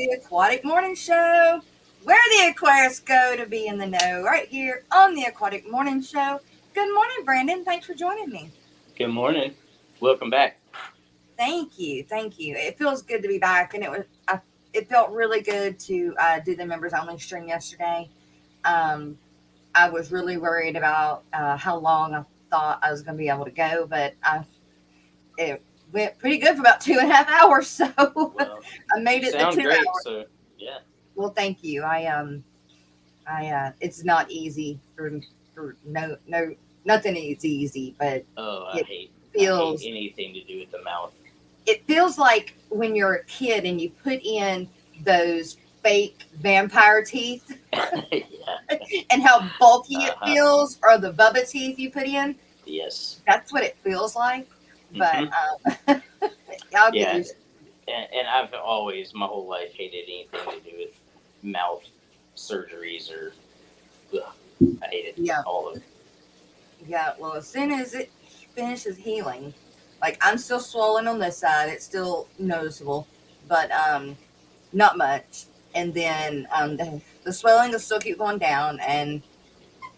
the Aquatic Morning Show, where the aquarists go to be in the know, right here on the Aquatic Morning Show. Good morning, Brandon. Thanks for joining me. Good morning. Welcome back. Thank you. It feels good to be back, and it felt really good to do the members only stream yesterday. Um, I was really worried about how long I thought I was going to be able to go, but it went pretty good for about 2.5 hours. So Well, I made you it the sound two great. hours. So, yeah. Well, thank you. It's not easy or nothing is easy, but Oh, it I hate feels anything to do with the mouth. it feels like when you're a kid and you put in those fake vampire teeth Yeah. and how bulky it Uh-huh. feels, or the Bubba teeth you put in. Yes. That's what it feels like. But Mhm. I'll get Yeah. used. And I've always, my whole life, hated anything to do with mouth surgeries or. Ugh, I hate it. Yeah, All of it. yeah. Well, as soon as it finishes healing, like I'm still swollen on this side, it's still noticeable, but not much. And then the swelling will still keep going down, and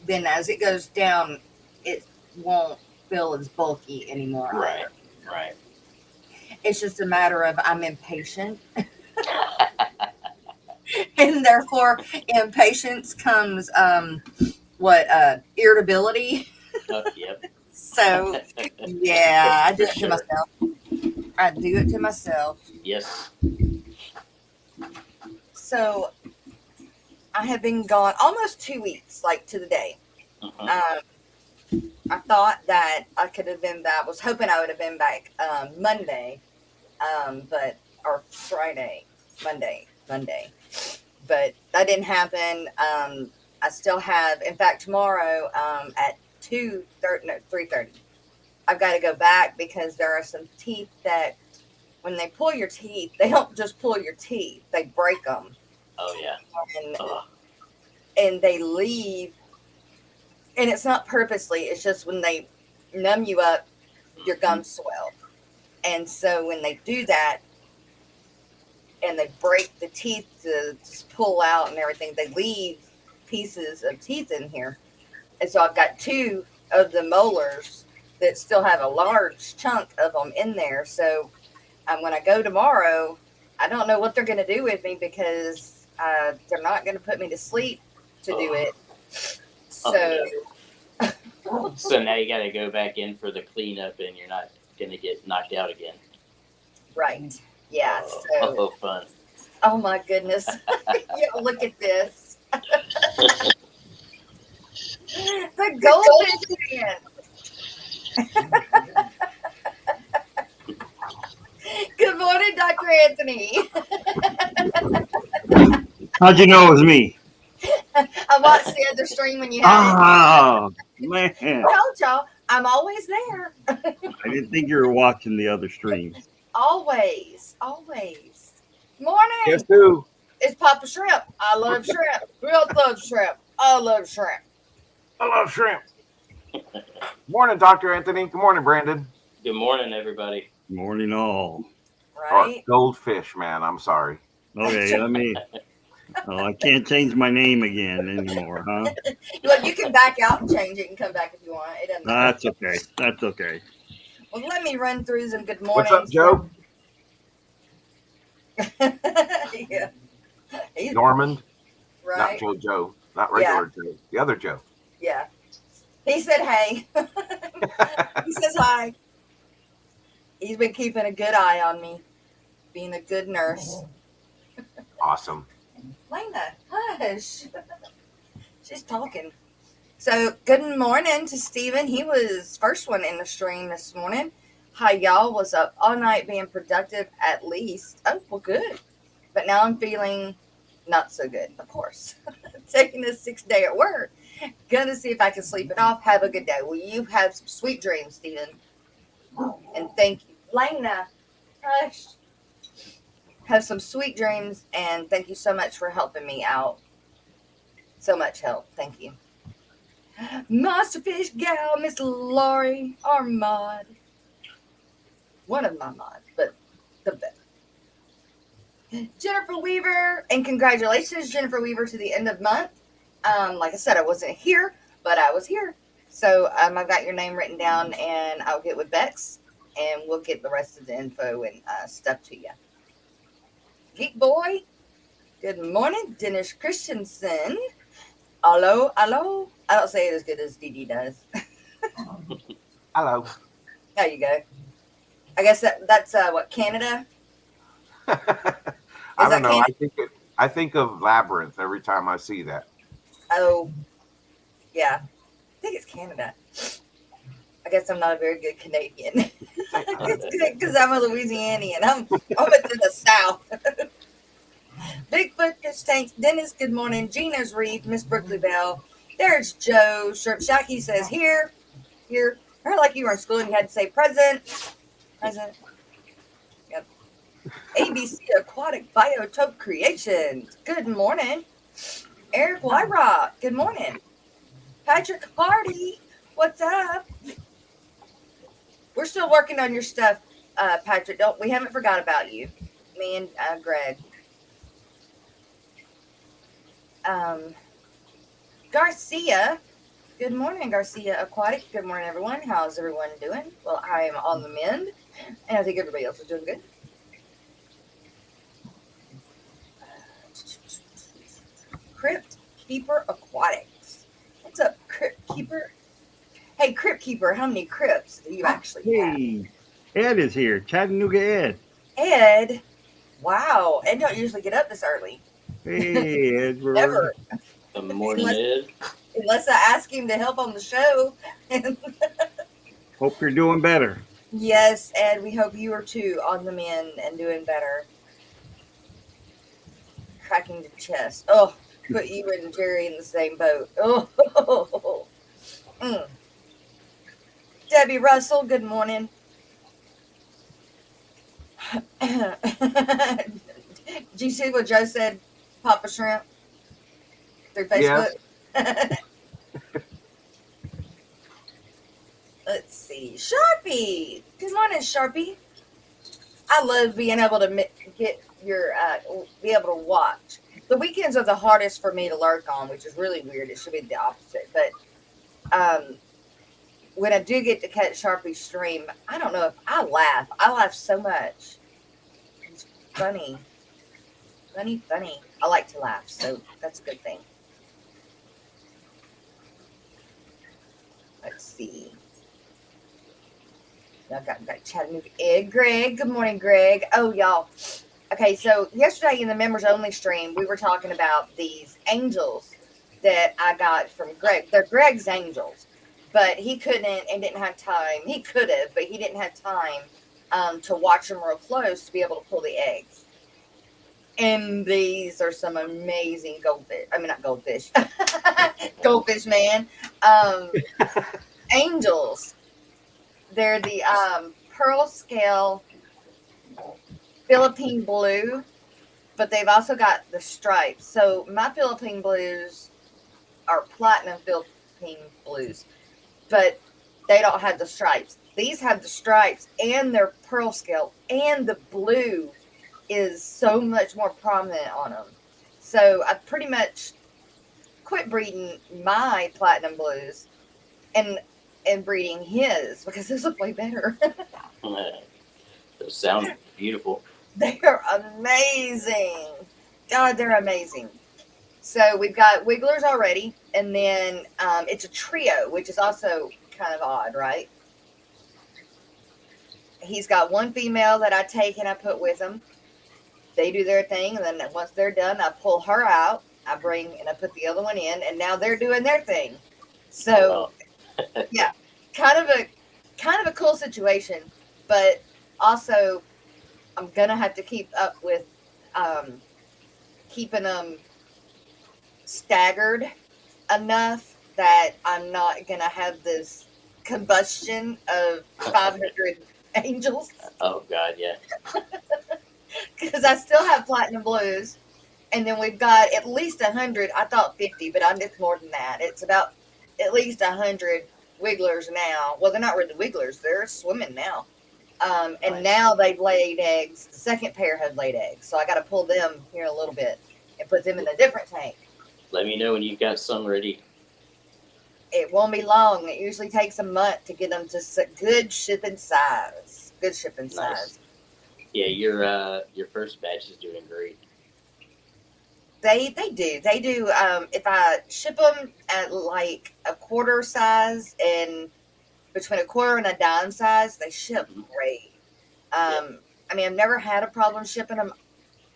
then as it goes down, it won't feel as bulky anymore Right. either. Right. It's just a matter of I'm impatient, and therefore impatience comes irritability. Yep. So yeah, I do For it to sure. myself. I do it to myself. Yes. So I have been gone almost 2 weeks, like to the day. Uh-huh. I thought that I could have been back. Was hoping I would have been back Monday, but or Friday, Monday, but that didn't happen. I still have. In fact, tomorrow at 2:30, no 3:30, I've got to go back because there are some teeth that when they pull your teeth, they don't just pull your teeth; they break them, Oh, yeah. and Ugh. and they leave. And it's not purposely; it's just when they numb you up, your Mhm. gums swell. And so when they do that and they break the teeth to just pull out and everything, they leave pieces of teeth in here. And so I've got two of the molars that still have a large chunk of them in there. So when I go tomorrow, I don't know what they're going to do with me because they're not going to put me to sleep to do Ugh. it. Oh, So, no. So now you got to go back in for the cleanup, and you're not going to get knocked out again. right. Yeah. Oh, So, oh, fun. oh my goodness. Yeah, look at this. The goldfish man. Good morning, Dr. Anthony. How'd you know it was me? I watched the other stream when you had it. Oh, man. Told y'all, I'm always there. I didn't think you were watching the other streams. Always, always. Guess Morning. who? It's Papa Shrimp. I love shrimp. Real love shrimp. I love shrimp. I love shrimp. Morning, Dr. Anthony. Good morning, Brandon. Good morning, everybody. Morning all. Oh, Right? goldfish, man. I'm sorry. Okay, let me. Oh, I can't change my name again anymore, huh? Look, you can back out and change it and come back if you want. It doesn't matter. That's okay. That's okay. Well, let me run through some good What's up, mornings. Joe? Yeah. He's Normand? Not right. Joe. Not regular Joe. The other Joe. Yeah. He said, hey. He says hi. He's been keeping a good eye on me, being a good nurse. Awesome. Lena, hush. She's talking. So, good morning to Steven. He was first one in the stream this morning. Hi, y'all. Was up all night being productive at least. Oh, well, good. But now I'm feeling not so good, of course. Taking a 6th day at work. Gonna see if I can sleep it off. Have a good day. Will you have some sweet dreams, Steven? And thank you. Lena, hush. Have some sweet dreams, and thank you so much for helping me out. So much help. Thank you. Masterfish gal, Miss Laurie, our mod. One of my mods, but the best. Jennifer Weaver, and congratulations, Jennifer Weaver, to the end of month. Like I said, I wasn't here, but I was here. So I've got your name written down, and I'll get with Bex, and we'll get the rest of the info and stuff to you. Geek Boy, good morning. Dennis Christensen. Hello, hello. I don't say it as good as Dee does. Hello. There you go. I guess that's what, Canada? I don't know. I think of Labyrinth every time I see that. Oh, yeah. I think it's Canada. I guess I'm not a very good Canadian. It's good because I'm a Louisianian. I'm over to the south. Bigfoot Fish Tanks. Dennis, good morning. Gina's Reef. Miss Brookley Bell. There's Joe. Shirp Shacky says here. Heard like you were in school and you had to say present. Present. Yep. ABC Aquatic Biotope Creations. Good morning. Eric Wyrock. Good morning. Patrick Hardy. What's up? We're still working on your stuff, Patrick. We haven't forgot about you. Me and Greg. Garcia. Good morning, Garcia Aquatic. Good morning, everyone. How's everyone doing? Well, I am on the mend, and I think everybody else is doing good. Crypt Keeper Aquatics. What's up, Crypt Keeper? Hey, Crypt Keeper, how many crypts do you actually have? Hey, Ed is here. Chattanooga Ed. Ed? Wow. Ed don't usually get up this early. Hey, Edward. Never. Good morning, Ed. Unless I ask him to help on the show. Hope you're doing better. Yes, Ed, we hope you are too on the mend and doing better. Cracking the chest. Oh, put you and Jerry in the same boat. Oh. Debbie Russell, good morning. Did you see what Joe said, Papa Shrimp? Through Facebook? Yes. Let's see. Sharpie. Good morning, Sharpie. I love being able to get your, be able to watch. The weekends are the hardest for me to lurk on, which is really weird. It should be the opposite. But when I do get to catch Sharpie's stream, I don't know if I laugh. I laugh so much. It's funny. Funny. I like to laugh, so that's a good thing. Let's see. I've got Chattanooga Ed. Greg. Good morning, Greg. Oh, y'all. Okay, so yesterday in the members only stream, we were talking about these angels that I got from Greg. They're Greg's angels, but he couldn't and didn't have time. He could have, but he didn't have time to watch them real close to be able to pull the eggs. And these are some amazing goldfish. I mean, not goldfish. Goldfish, man. Angels. They're the pearl scale Philippine blue, but they've also got the stripes. So my Philippine blues are platinum Philippine blues, but they don't have the stripes. These have the stripes and they're pearl scale, and the blue is so much more prominent on them. So I pretty much quit breeding my platinum blues and breeding his because those look way better. Those sound beautiful. They are amazing. God, they're amazing. So we've got wigglers already, and then it's a trio, which is also kind of odd, right? He's got one female that I take and I put with him. They do their thing, and then once they're done, I pull her out. I bring and I put the other one in, and now they're doing their thing. So, yeah, kind of a cool situation, but also I'm gonna have to keep up with keeping them staggered enough that I'm not gonna have this combustion of 500 angels. Oh God, yeah. Because I still have platinum blues, and then we've got at least 100. I thought 50, but it's more than that. It's about at least 100 wigglers now. Well, they're not really wigglers; they're swimming now. And now they've laid eggs. The second pair have laid eggs, so I got to pull them here in a little bit and put them in a different tank. Let me know when you've got some ready. It won't be long. It usually takes a month to get them to good shipping size. Good shipping size. Yeah, your first batch is doing great. They do. If I ship them at like a quarter size and between a quarter and a dime size, they ship great. I mean, I've never had a problem shipping them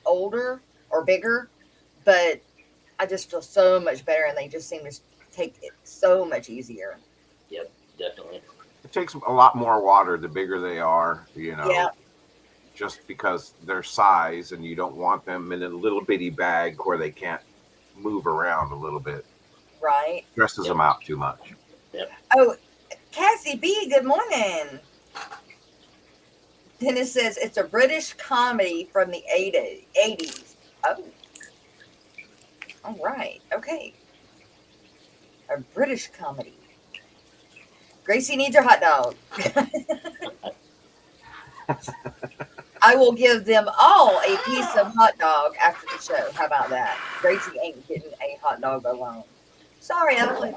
older or bigger, but I just feel so much better, and they just seem to take it so much easier. Yep, definitely. It takes a lot more water the bigger they are, you know. Yeah. Just because their size, and you don't want them in a little bitty bag where they can't move around a little bit. Right. Stresses them out too much. Yep. Oh, Cassie B, good morning. Dennis says it's a British comedy from the 80s. Oh. All right. Okay. A British comedy. Gracie needs her hot dog. I will give them all a piece of hot dog after the show. How about that? Gracie ain't getting a hot dog alone. Sorry, Evelyn.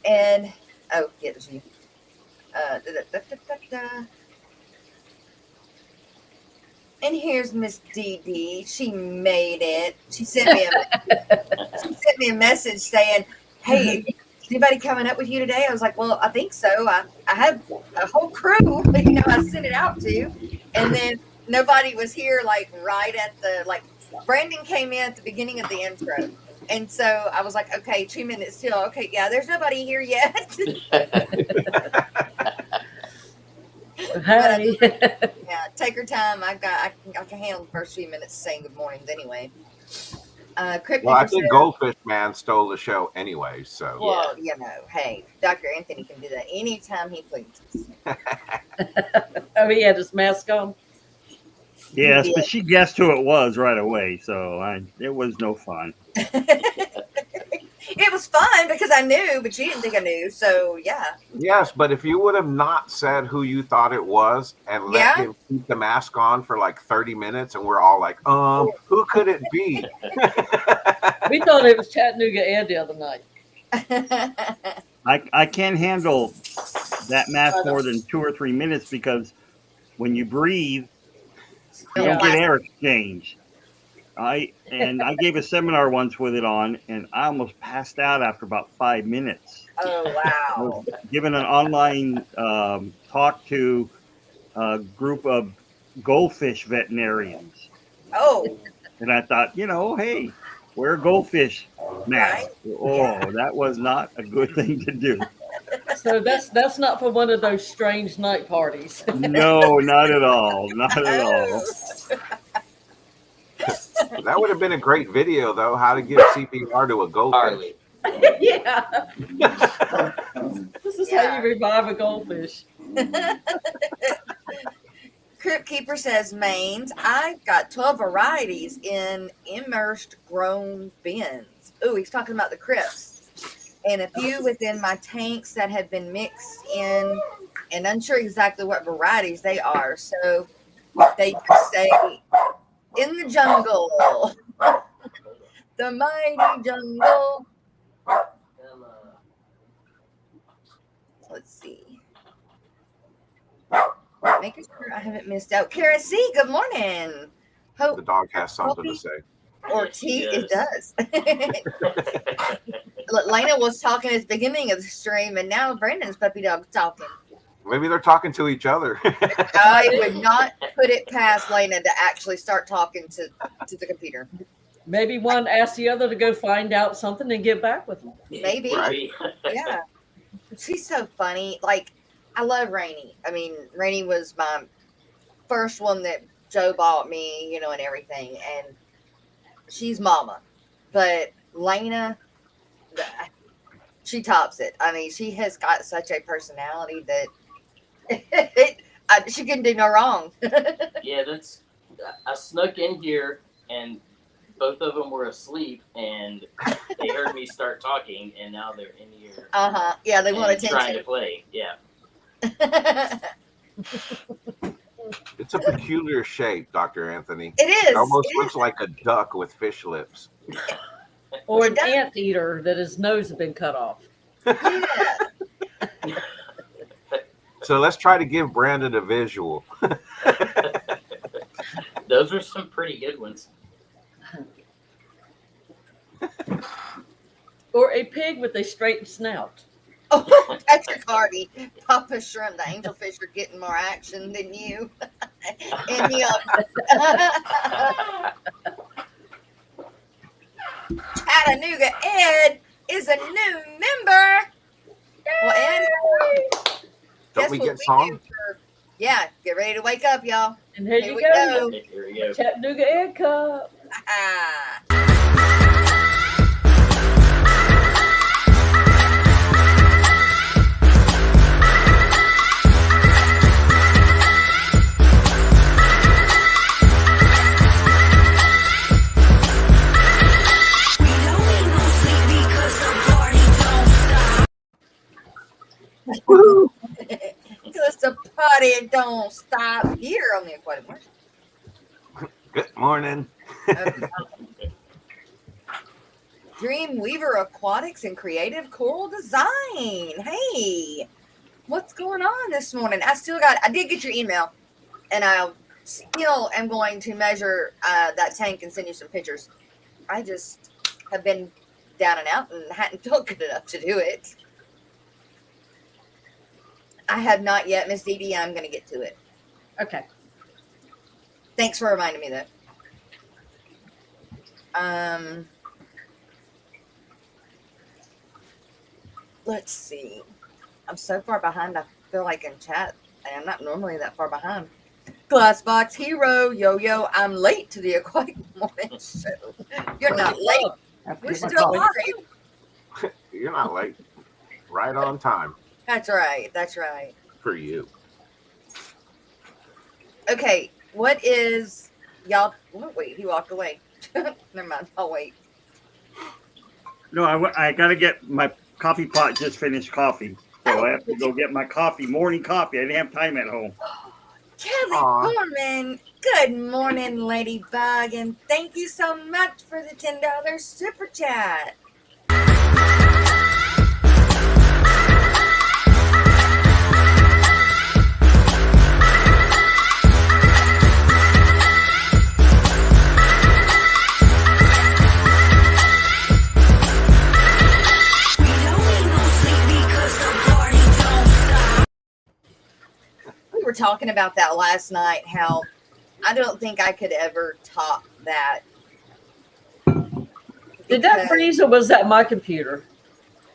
And get you. And here's Miss Dee Dee. She made it. She sent me a message saying, "Hey, anybody coming up with you today?" I was like, "Well, I think so. I have a whole crew, I sent it out to." And then nobody was here, like right at the Brandon came in at the beginning of the intro. And so I was like, okay, 2 minutes till. Okay, yeah, there's nobody here yet. Hey. Yeah, take her time. I can handle the first few minutes saying good mornings anyway. Well, I think Goldfish Man stole the show anyway, so. Well, hey, Dr. Anthony can do that anytime he pleases. Oh, he had his mask on? Yes, but she guessed who it was right away, so it was no fun. It was fun because I knew, but she didn't think I knew, so yeah. Yes, but if you would have not said who you thought it was and let him keep the mask on for like 30 minutes, and we're all like, who could it be? We thought it was Chattanooga Ed the other night. I can't handle that mask more than 2 or 3 minutes because when you breathe, you don't get air exchange. I gave a seminar once with it on, and I almost passed out after about 5 minutes. Oh, wow. I was giving an online talk to a group of goldfish veterinarians. Oh. And I thought, hey, wear a goldfish mask. Right? Oh, that was not a good thing to do. So that's not for one of those strange night parties. No, not at all. Not at all. That would have been a great video, though. How to give CPR to a goldfish. Yeah. This is how you revive a goldfish. Crypt Keeper says, Maines, I've got 12 varieties in immersed grown bins. Ooh, he's talking about the crypts. And a few within my tanks that have been mixed in, and unsure exactly what varieties they are. So they say, in the jungle, the mighty jungle. Let's see. Making sure I haven't missed out. Kara C, good morning. Hope the dog has something to say. Or tea, it does. Lena was talking at the beginning of the stream, and now Brandon's puppy dog's talking. Maybe they're talking to each other. I would not put it past Lena to actually start talking to the computer. Maybe one asked the other to go find out something and get back with them. Maybe. Right. Yeah. She's so funny. Like, I love Rainey. I mean, Rainey was my first one that Joe bought me, and everything. And she's mama. But Lena, she tops it. I mean, she has got such a personality that she couldn't do no wrong. Yeah, I snuck in here and both of them were asleep and they heard me start talking and now they're in here. Yeah, they want attention. Trying to play. Yeah. It's a peculiar shape, Dr. Anthony. It is. It almost It looks is. like a duck with fish lips. Or It an does. anteater that his nose has been cut off. Yeah. So let's try to give Brandon a visual. Those are some pretty good ones. Or a pig with a straight snout. Oh, Patrick Hardy, Papa Shrimp, the angelfish are getting more action than you. And the Chattanooga Ed is a new member. Well, Ed, Don't we get song? Yeah, get ready to wake up, y'all. And here Here you we go. go. Here we go. Chattanooga Egg Cup. Because the party don't stop here on the Aquatic Market. Good morning. Dreamweaver Aquatics and Creative Coral Design. Hey, what's going on this morning? I did get your email, and I still am going to measure that tank and send you some pictures. I just have been down and out and hadn't felt good enough to do it. I have not yet, Miss Dee Dee. I'm going to get to it. Okay. Thanks for reminding me, though. Let's see. I'm so far behind. I feel like in chat, I'm not normally that far behind. Glassbox Hero, yo, I'm late to the Aquatic Morning Show. You're not late. You're still live. You're not late. Right on time. That's right. That's right. For you. Okay, what is y'all? Oh, wait, he walked away. Never mind. I'll wait. No, I got to get my coffee pot. Just finished coffee, so I have to go get my coffee, morning coffee. I didn't have time at home. Kelly Foreman, good morning, Ladybug, and thank you so much for the $10 super chat. We were talking about that last night, how I don't think I could ever top that. Did that freeze or was that my computer?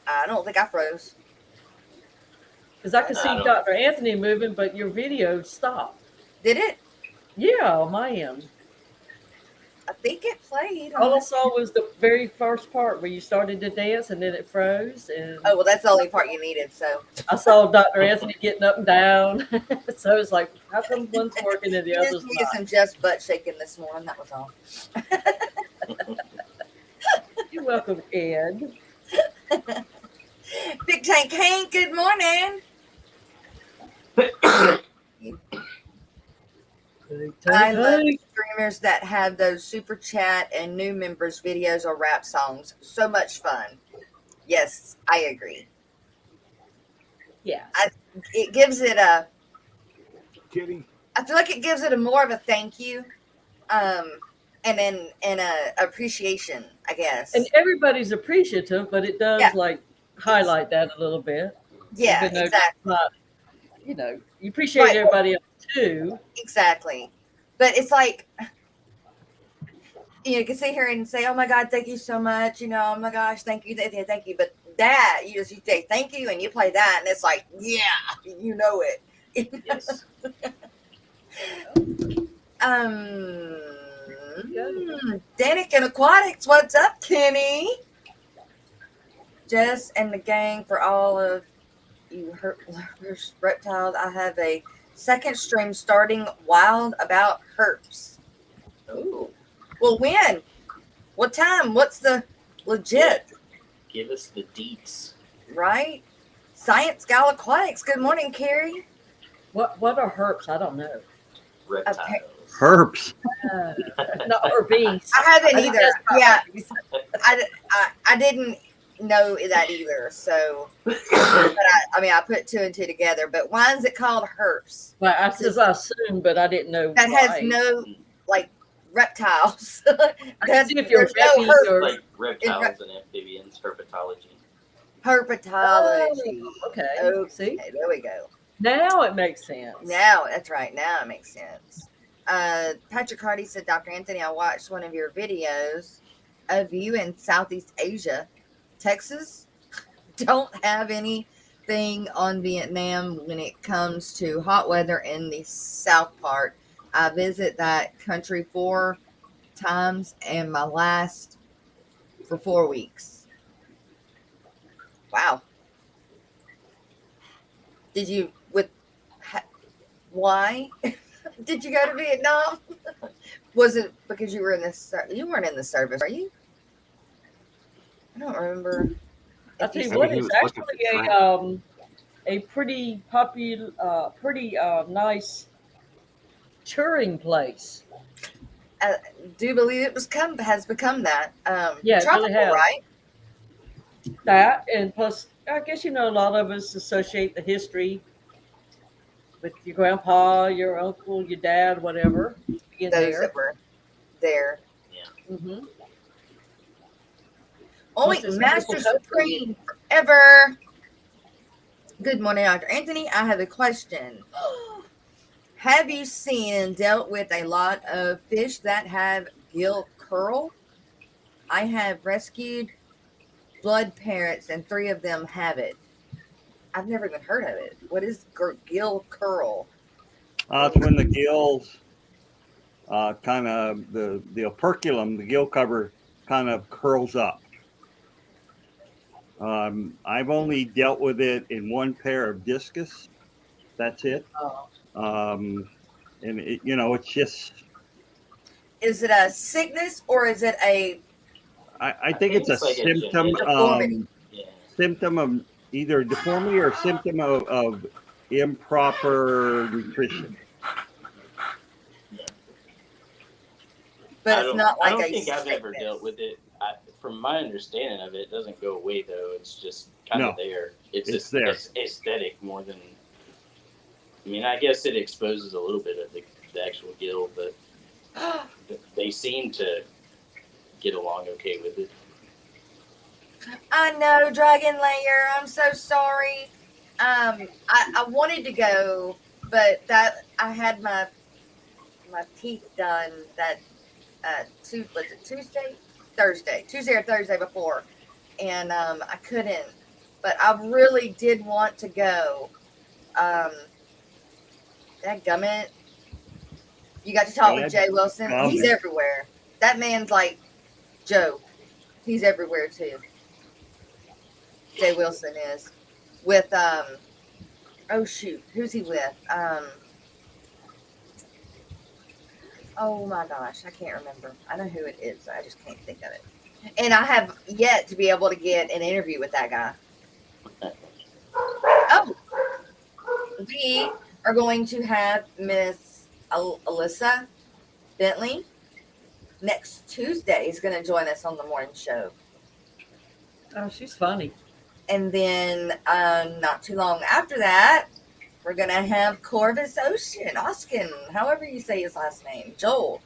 I don't think I froze. Because I could see Dr. Anthony moving, but your video stopped. Did it? Yeah, on my end. I think it played. All I saw was the very first part where you started to dance and then it froze. And oh, well, that's the only part you needed. So I saw Dr. Anthony getting up and down. So it's like, how come one's working and the other's just needed not? some Jeff's butt shaking this morning. That was all. You're welcome, Ed. Big Tank Hank, good morning. I love streamers that have those super chat and new members videos or rap songs. So much fun. Yes, I agree. Yeah. It gives it a Kitty. I feel like it gives it a more of a thank you. And then a appreciation, I guess. And everybody's appreciative, but it does like highlight that a little bit. Yeah, exactly. Not, you know, you appreciate everybody else too. Exactly. But it's like, you can sit here and say, oh my God, thank you so much. You know, oh my gosh, thank you. Thank you. But that, you say thank you and you play that and it's like, yeah, you know it. Yes. Danik and Aquatics, what's up, Kenny? Jess and the gang, for all of you reptiles, I have a second stream starting wild about herps. Ooh. Well, when? What time? What's the legit? Give us the deets. Right? Science Gal Aquatics. Good morning, Carrie. What are herps? I don't know. Reptiles. Herps. Not herpes. I haven't I think either. that's not Yeah, herpes. I didn't know that either. So, but I put two and two together. But why is it called herps? Well, I assumed, but I didn't know That why. has no like reptiles. I can see if you're There's no reppy herp. or Like reptiles and amphibians, herpetology. Herpetology. okay. See, Okay, there we go. now it makes sense. Now that's right. Now it makes sense. Patrick Hardy said, Dr. Anthony, I watched one of your videos of you in Southeast Asia. Texas don't have anything on Vietnam when it comes to hot weather in the south part. I visit that country 4 times and my last for 4 weeks. Wow. Did you why did you go to Vietnam? Was it because you were in you weren't in the service, are you? I don't remember. I'll tell you Maybe what, he it's was looking actually a pretty popular, pretty nice touring place. I do believe it has become that. Yeah, it really tropical, has. right? That, and plus, I guess a lot of us associate the history with your grandpa, your uncle, your dad, whatever. In Those there. that were there. Mm-hmm. Only Plus it's Master beautiful country. Supreme forever. Good morning, Dr. Anthony. I have a question. Have you seen and dealt with a lot of fish that have gill curl? I have rescued blood parrots and 3 of them have it. I've never even heard of it. What is gill curl? It's when the gills kind of the operculum, the gill cover, kind of curls up. I've only dealt with it in 1 pair of discus. That's it. And it, it's just. Is it a sickness or is it a I think it's a like symptom. deformity? Symptom of either deformity or symptom of improper nutrition. But it's not like I don't a think I've sickness. ever dealt with it. From my understanding of it, it doesn't go away though. It's just kind of there. It's there. It's aesthetic more than. I mean, I guess it exposes a little bit of the actual gill, but they seem to get along okay with it. I know, Dragon Layer. I'm so sorry. I wanted to go, but that I had my teeth done that was it Tuesday or Thursday before, and I couldn't. But I really did want to go. Dadgummit. You got to talk with Jay Wilson. He's everywhere. That man's like Joe. He's everywhere too. Jay Wilson is with oh shoot, who's he with? Oh my gosh, I can't remember. I know who it is, I just can't think of it. And I have yet to be able to get an interview with that guy. Oh, we are going to have Miss Alyssa Bentley next Tuesday. Is going to join us on the morning show. Oh, she's funny. And then not too long after that, we're going to have Corvus Oskin, however you say his last name, Joel.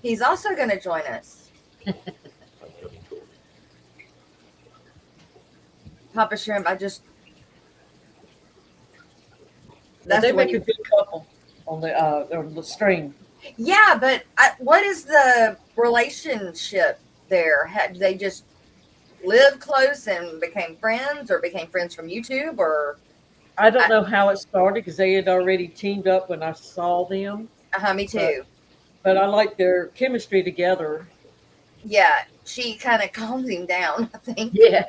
He's also going to join us. Papa Shrimp, They make a good couple on the stream. Yeah, but what is the relationship there? Do they just live close and became friends, or became friends from YouTube, or? I don't know how it started because they had already teamed up when I saw them. Me too. But I like their chemistry together. Yeah, she kind of calms him down, I think. Yeah.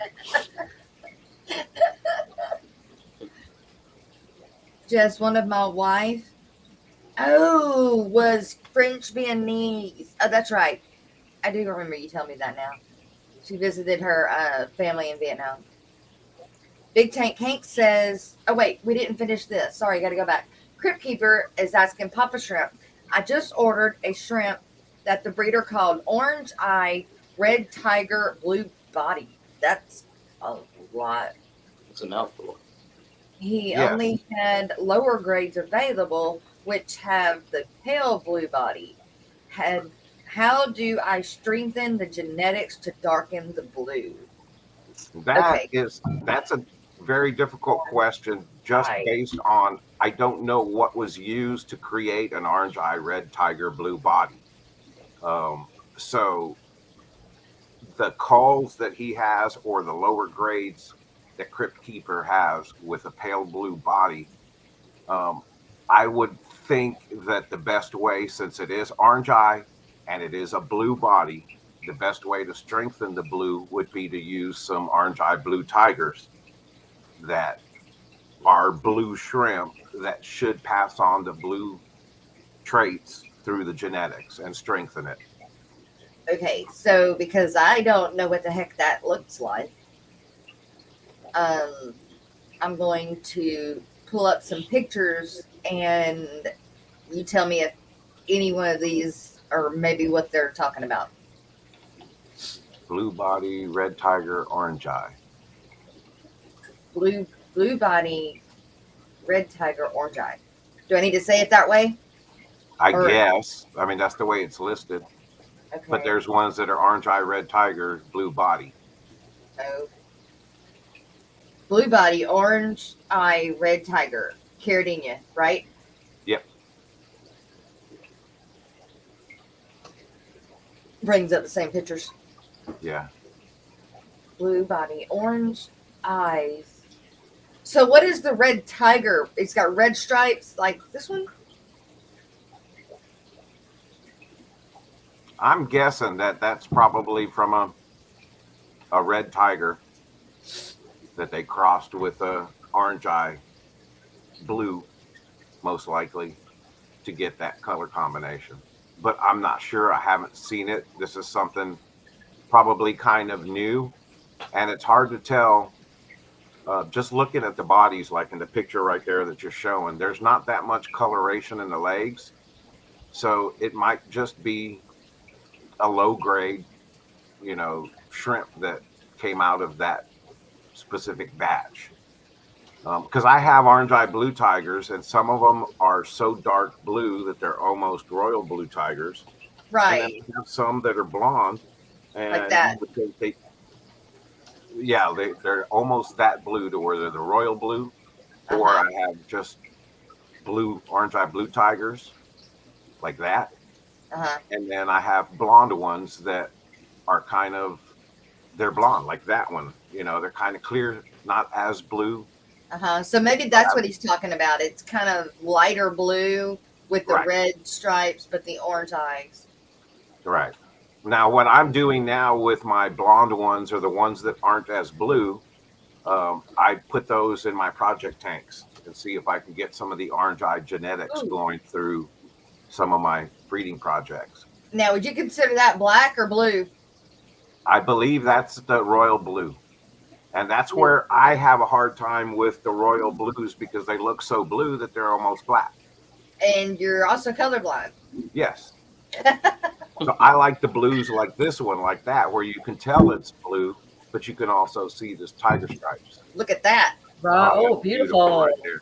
Just one of my wife. Oh, was French Viennese. Oh, that's right. I do remember you telling me that now. She visited her family in Vietnam. Big Tank Hank says, oh, wait, we didn't finish this. Sorry, got to go back. Crypt Keeper is asking Papa Shrimp. I just ordered a shrimp that the breeder called Orange Eye, Red Tiger, Blue Body. That's a lot. It's a mouthful. He Yes. only had lower grades available, which have the pale blue body. How do I strengthen the genetics to darken the blue? Okay. That's a very difficult question, just Right. based on I don't know what was used to create an orange eye, red tiger, blue body. So the calls that he has, or the lower grades that Crypt Keeper has with a pale blue body, I would think that the best way, since it is orange eye and it is a blue body, the best way to strengthen the blue would be to use some orange eye blue tigers that are blue shrimp that should pass on the blue traits through the genetics and strengthen it. Okay, so because I don't know what the heck that looks like, I'm going to pull up some pictures and you tell me if any one of these or maybe what they're talking about. Blue body, red tiger, orange eye. Blue body, red tiger, orange eye. Do I need to say it that way? I Or- guess. I mean, that's the way it's listed. Okay. But there's ones that are orange eye, red tiger, blue body. Oh. Blue body, orange eye, red tiger, Caradinia, right? Yep. Brings up the same pictures. Yeah. Blue body, orange eyes. So what is the red tiger? It's got red stripes like this one? I'm guessing that that's probably from a red tiger that they crossed with a orange eye blue, most likely, to get that color combination. But I'm not sure. I haven't seen it. This is something probably kind of new, and it's hard to tell. Just looking at the bodies, like in the picture right there that you're showing, there's not that much coloration in the legs. So it might just be a low grade, shrimp that came out of that specific batch. Because I have orange eye blue tigers, and some of them are so dark blue that they're almost royal blue tigers. And then Right. I have some that are blonde, and Like that. they're almost that blue to where they're the royal blue, or Uh-huh. I have just blue orange eye blue tigers like that, Uh-huh. and then I have blonde ones that are they're blonde like that one. They're kind of clear, not as blue. Uh-huh. So maybe that's what he's talking about. It's kind of lighter blue with the Right. red stripes, but the orange eyes. Right. Now, what I'm doing now with my blonde ones, or the ones that aren't as blue, I put those in my project tanks and see if I can get some of the orange eye genetics Ooh. going through some of my breeding projects. Now, would you consider that black or blue? I believe that's the royal blue. And that's where I have a hard time with the royal blues, because they look so blue that they're almost black. And you're also colorblind. Yes. So I like the blues like this one, like that, where you can tell it's blue, but you can also see this tiger stripes. Look at that. Right. Oh, That's beautiful. right there.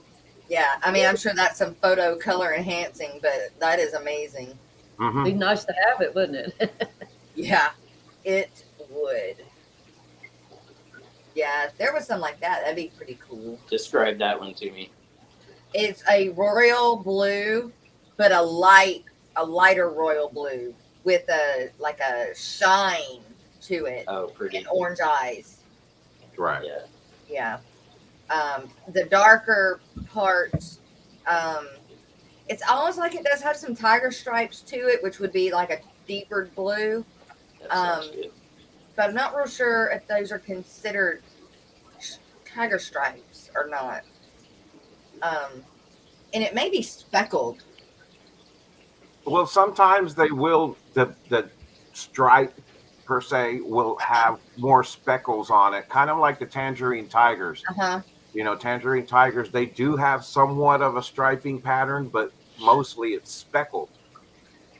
Yeah, I mean, I'm sure that's some photo color enhancing, but that is amazing. Mhm. Be nice to have it, wouldn't it? Yeah, it would. Yeah, if there was something like that, that'd be pretty cool. Describe that one to me. It's a royal blue, but a lighter royal blue with a shine to it Oh, pretty. and orange eyes. Right. Yeah. Yeah. The darker parts, it's almost like it does have some tiger stripes to it, which would be like a deeper blue. That sounds good. But I'm not real sure if those are considered tiger stripes or not. And it may be speckled. Well, sometimes they will, the stripe per se will have more speckles on it, kind of like the tangerine tigers. Uh-huh. You know, tangerine tigers, they do have somewhat of a striping pattern, but mostly it's speckled.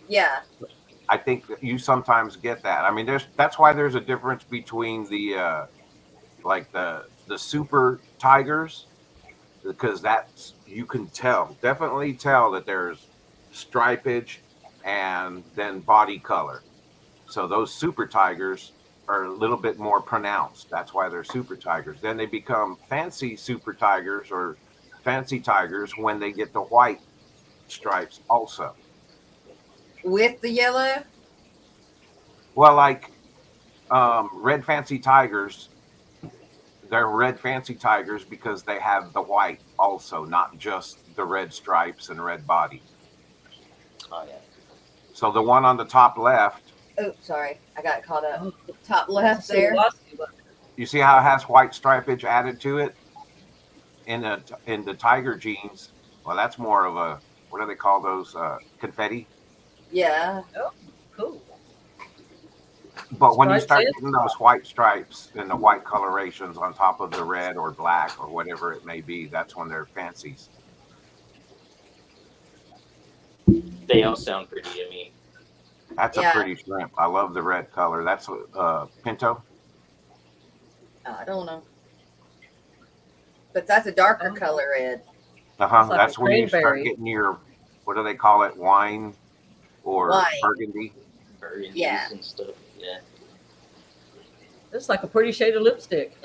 Yeah. I think that you sometimes get that. I mean, that's why there's a difference between the like the super tigers, because that's, you can definitely tell that there's stripage and then body color. So those super tigers are a little bit more pronounced. That's why they're super tigers. Then they become fancy super tigers or fancy tigers when they get the white stripes also. With the yellow? Well, like red fancy tigers, they're red fancy tigers because they have the white also, not just the red stripes and red body. Oh yeah. So the one on the top left, Oh, sorry. I got caught up. Oh, Top left so there. you see how it has white stripage added to it in the tiger jeans? Well, that's more of a, what do they call those? Confetti. Yeah. Oh, cool. But when you Stripes start and getting those white stripes and the white colorations on top of the red or black or whatever it may be, that's when they're fancies. They all sound pretty to me. That's a Yeah. pretty shrimp. I love the red color. That's pinto. I don't know. But that's a darker Oh. color red. It's like That's a when you start cranberry. getting your, what do they call it? Wine or Wine. burgundy. Burgundies Yeah. and stuff. Yeah. It's like a pretty shade of lipstick.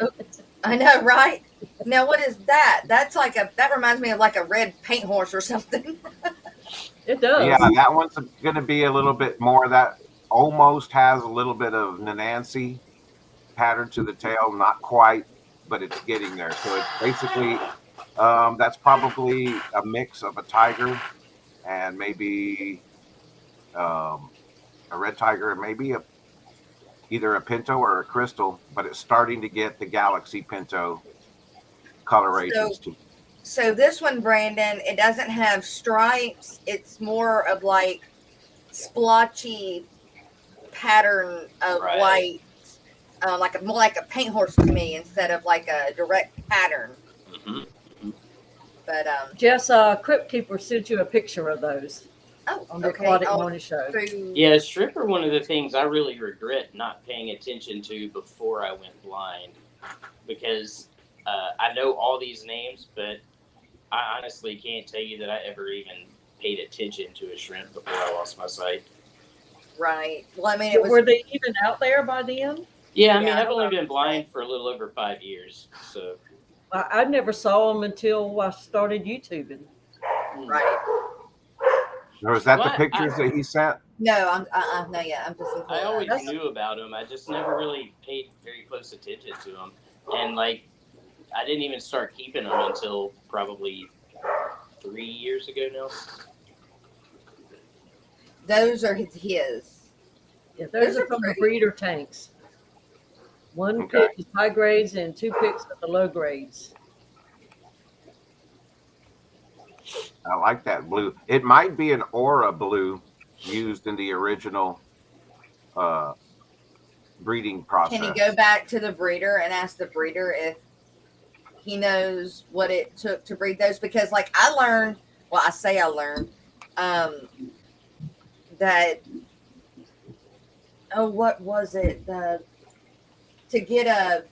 I know, right? Now, what is that? That's like that reminds me of like a red paint horse or something. It does. Yeah, that one's going to be a little bit more, that almost has a little bit of Nancy pattern to the tail, not quite, but it's getting there. So it's basically, that's probably a mix of a tiger and maybe a red tiger and maybe either a pinto or a crystal, but it's starting to get the galaxy pinto colorations too. So this one, Brandon, it doesn't have stripes. It's more of like splotchy pattern of Right. white, more like a paint horse to me instead of like a direct pattern. Mm-hmm. But Jess, Crypt Keeper sent you a picture of those on the Aquatic Morning Show. Yeah, shrimp are one of the things I really regret not paying attention to before I went blind, because I know all these names, but I honestly can't tell you that I ever even paid attention to a shrimp before I lost my sight. Right. Well, I mean, it was. Were they even out there by then? Yeah, I mean, Yeah, I I've don't only know. been blind for a little over 5 years, so. I never saw them until I started YouTubing. Right. Or was that the Well, pictures that he sent? No, I'm no, yeah, I'm just. I always That's- knew about them. I just never really paid very close attention to them. And, like, I didn't even start keeping them until probably 3 years ago now. Those are his. Yeah, those Those are are from the pretty. breeder tanks. One Okay. pick is high grades and 2 picks of the low grades. I like that blue. It might be an aura blue used in the original breeding process. Can you go back to the breeder and ask the breeder if he knows what it took to breed those? Because, like, I learned, that, what was it? To get a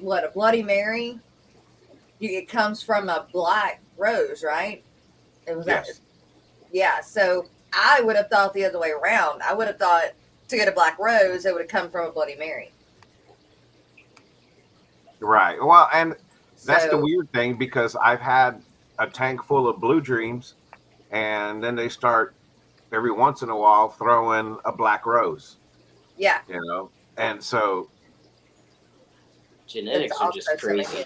Bloody Mary, it comes from a black rose, right? It was Yes. yeah. So I would have thought the other way around. I would have thought to get a black rose, it would have come from a Bloody Mary. Right. Well, and that's the So, weird thing, because I've had a tank full of blue dreams, and then they start every once in a while throwing a black rose, yeah. and so, Genetics It's are just also something- crazy.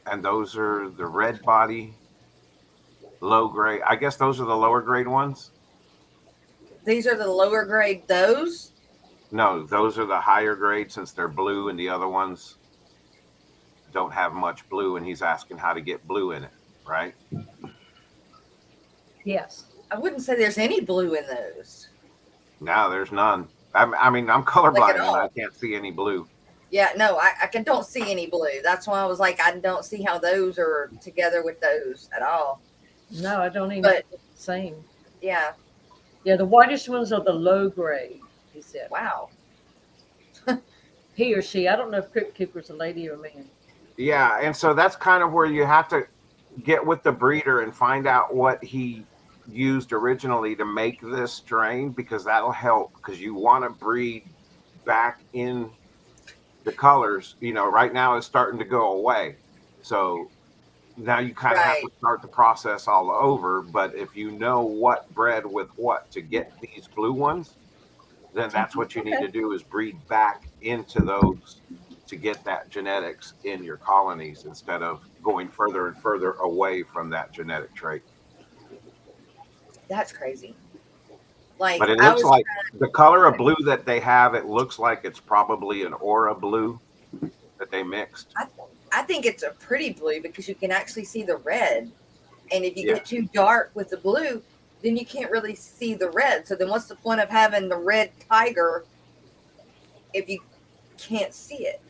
and those are the red body, low grade. I guess those are the lower grade ones. These are the lower grade. Those. No, those are the higher grade, since they're blue, and the other ones don't have much blue, and he's asking how to get blue in it, right? Yes. I wouldn't say there's any blue in those. Now there's none. I mean, I'm Like colorblind at and I all. can't see any blue. Yeah, no, don't see any blue. That's why I was like, I don't see how those are together with those at all. No, I don't even But think it's the same. yeah, Yeah, the whitest ones are the low grade, he said. wow. He or she. I don't know if Crypt Keeper's a lady or a man. Yeah, and so that's kind of where you have to get with the breeder and find out what he used originally to make this strain, because that'll help, because you want to breed back in the colors. Right now it's starting to go away. So now you kind of have to Right. start the process all over. But if you know what bred with what to get these blue ones, then that's what you need Okay. to do, is breed back into those to get that genetics in your colonies, instead of going further and further away from that genetic trait. That's crazy. But Like it I looks was like the color of blue that they have, it looks like it's probably an aura blue that they mixed. I, I think it's a pretty blue because you can actually see the red. And if you Yeah. get too dark with the blue, then you can't really see the red. So then what's the point of having the red tiger if you can't see it?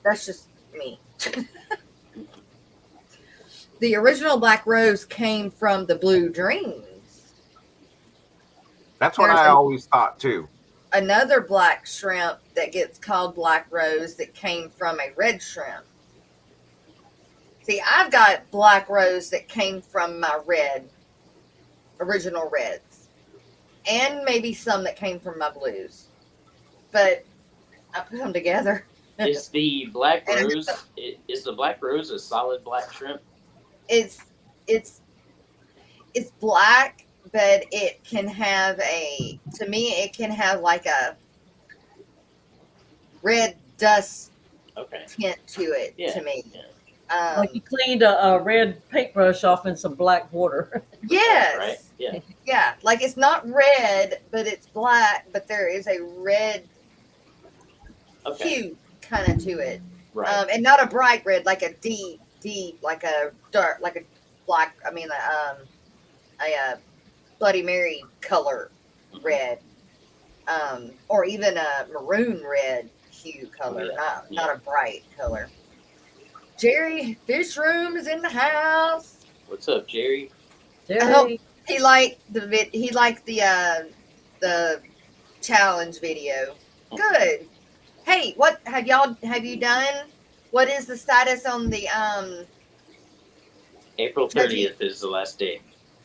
That's just me. The original black rose came from the blue dreams. That's what There's I always thought too. another black shrimp that gets called black rose that came from a red shrimp. See, I've got black rose that came from my original reds, and maybe some that came from my blues. But I put them together. Is the black And rose? Is the black rose a solid black shrimp? it's it's it's black, but it can have to me it can have like a red dust Okay. tint to it Yeah. to me. Yeah. Like you cleaned a red paintbrush off in some black water. Yes. Right. Yeah. Yeah, like it's not red, but it's black, but there is a red Okay. hue kind of to it. Right. And not a bright red, like a deep, like a dark, like a black. I mean, a Bloody Mary color red, or even a maroon red hue color, not a bright color. Jerry Fish Room is in the house. What's up, Jerry? Jerry, He liked the challenge video. Good. Hey, what have you done? What is the status on the April 30th is the last day.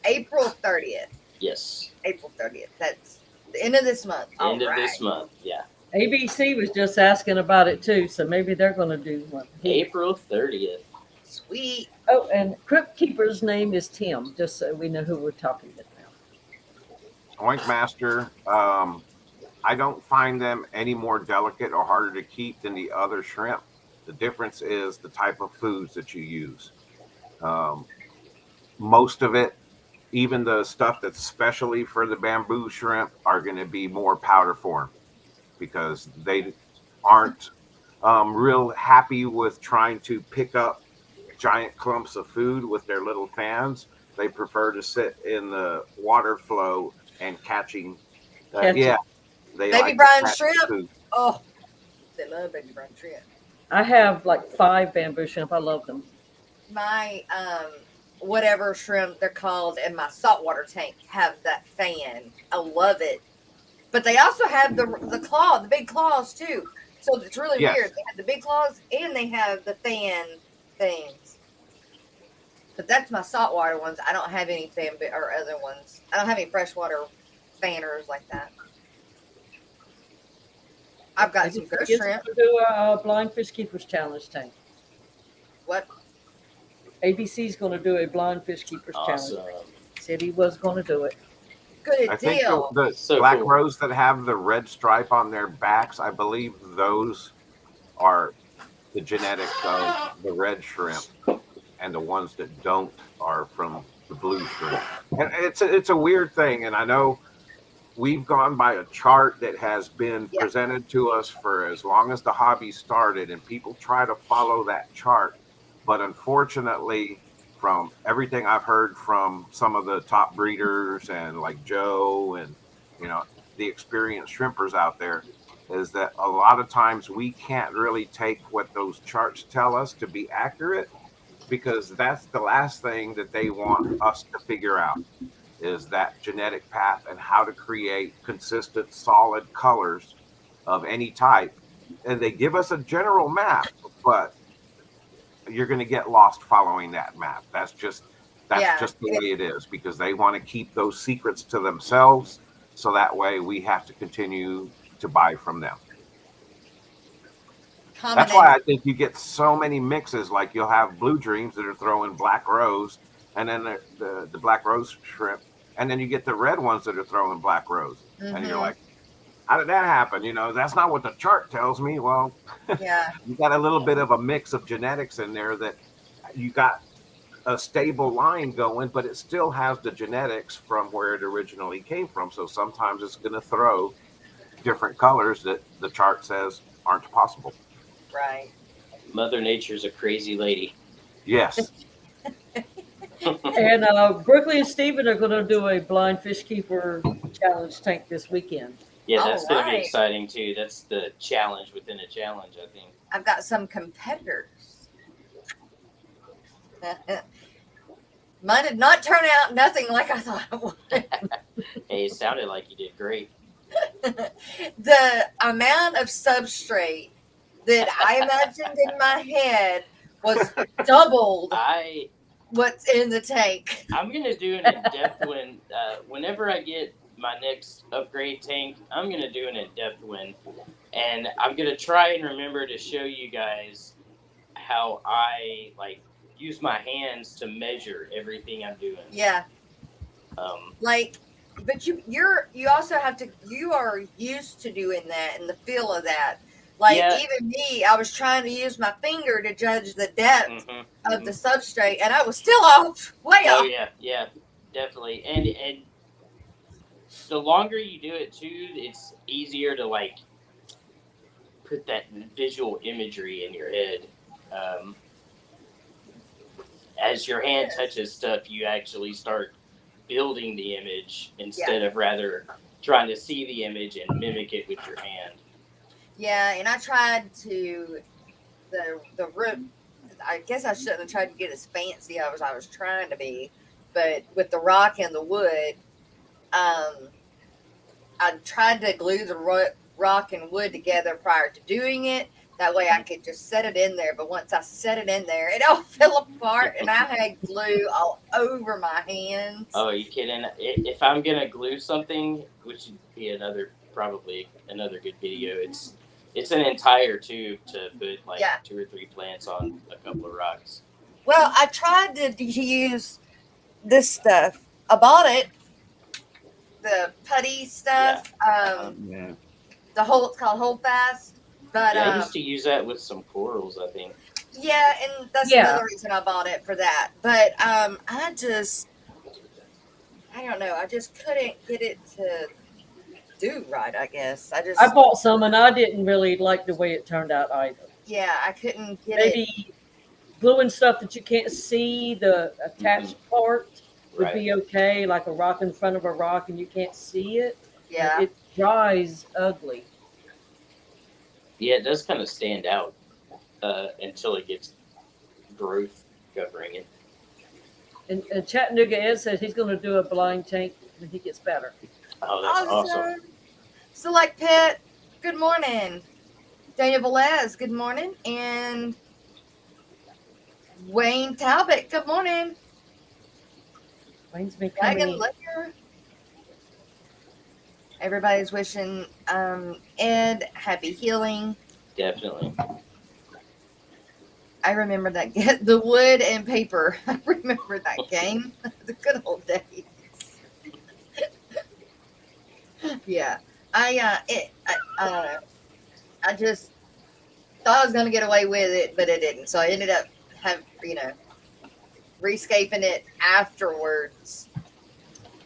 April 30th? Yes. April 30th. That's the end of this month. End of this month. Yeah. ABC was just asking about it too, so maybe they're going to do one. April 30th. Sweet. Oh, and Crypt Keeper's name is Tim, just so we know who we're talking about. Oink Master, I don't find them any more delicate or harder to keep than the other shrimp. The difference is the type of foods that you use. Most of it, even the stuff that's specially for the bamboo shrimp, are going to be more powder form, because they aren't real happy with trying to pick up giant clumps of food with their little fans. They prefer to sit in the water flow and catching. Yeah, they Baby like brine to catch shrimp. food. Oh, they love baby brine shrimp. I have like 5 bamboo shrimp. I love them. My whatever shrimp they're called in my saltwater tank have that fan. I love it. But they also have the big claws too. So it's really Yes. weird. They have the big claws and they have the fan things. But that's my saltwater ones. I don't have any bamboo or other ones. I don't have any freshwater fanners like that. I've got some ghost shrimp. Do a blind fish keepers challenge tank. What? ABC's going to do a blind fish keepers Awesome. challenge. Said he was going to do it. Good I think deal. the So black cool. rose that have the red stripe on their backs, I believe those are the genetics of the red shrimp, and the ones that don't are from the blue shrimp. And it's a weird thing, and I know we've gone by a chart that has been Yeah. presented to us for as long as the hobby started, and people try to follow that chart. But unfortunately, from everything I've heard from some of the top breeders and like Joe, and the experienced shrimpers out there is that a lot of times we can't really take what those charts tell us to be accurate, because that's the last thing that they want us to figure out, is that genetic path and how to create consistent, solid colors of any type. And they give us a general map, but you're going to get lost following that map. That's just the way it is, because they want to keep those secrets to themselves, so that way we have to continue to buy from them. That's why I think you get so many mixes. Like you'll have Blue Dreams that are throwing Black Rose, and then the Black Rose shrimp, and then you get the red ones that are throwing Black Rose, and you're like, how did that happen? That's not what the chart tells me. Well, you got a little bit of a mix of genetics in there, that you got a stable line going, but it still has the genetics from where it originally came from. So sometimes it's going to throw different colors that the chart says aren't possible. Right. Mother Nature's a crazy lady. Yes. And Brooklyn and Steven are going to do a blind fish keeper challenge tank this weekend. Yeah, that's going to be exciting too. That's the challenge within a challenge, I think. I've got some competitors. Mine did not turn out nothing like I thought it would. Hey, it sounded like you did great. The amount of substrate that I imagined in my head was doubled what's in the tank. I'm going to do an in-depth one. Whenever I get my next upgrade tank, I'm going to do an in-depth one. And I'm going to try and remember to show you guys how I use my hands to measure everything I'm doing. Yeah. But you also have to, you are used to doing that and the feel of that. Even me, I was trying to use my finger to judge the depth of the substrate, and I was still off, way off. Oh yeah, definitely. And the longer you do it too, it's easier to put that visual imagery in your head. As your hand touches stuff, you actually start building the image instead of rather trying to see the image and mimic it with your hand. Yeah, and I tried to the root. I guess I shouldn't have tried to get as fancy as I was trying to be, but with the rock and the wood, I tried to glue the rock and wood together prior to doing it. That way I could just set it in there. But once I set it in there, it all fell apart, and I had glue all over my hands. Oh, are you kidding? If I'm gonna glue something, which would be probably another good video, it's an entire tube to put 2 or 3 plants on a couple of rocks. Well, I tried to use this stuff. I bought it, the putty stuff. It's called Hold Fast. But I used to use that with some corals, I think. Yeah, and that's another reason I bought it, for that. But I don't know. I just couldn't get it to do right, I guess. I bought some, and I didn't really like the way it turned out either. Yeah, I couldn't get Maybe gluing stuff that you can't see, the attached part would be okay, like a rock in front of a rock and you can't see it. Yeah. It dries ugly. Yeah, it does kind of stand out until it gets growth covering it. And Chattanooga Ed says he's going to do a blind tank when he gets better. Oh, that's awesome. Select Pet, good morning. Daniel Velez, good morning. And Wayne Talbot, good morning. Wayne's been coming in. Everybody's wishing Ed happy healing. Definitely. I remember that. The wood and paper. I remember that game. The good old days. Yeah. I just thought I was going to get away with it, but it didn't. So I ended up rescaping it afterwards.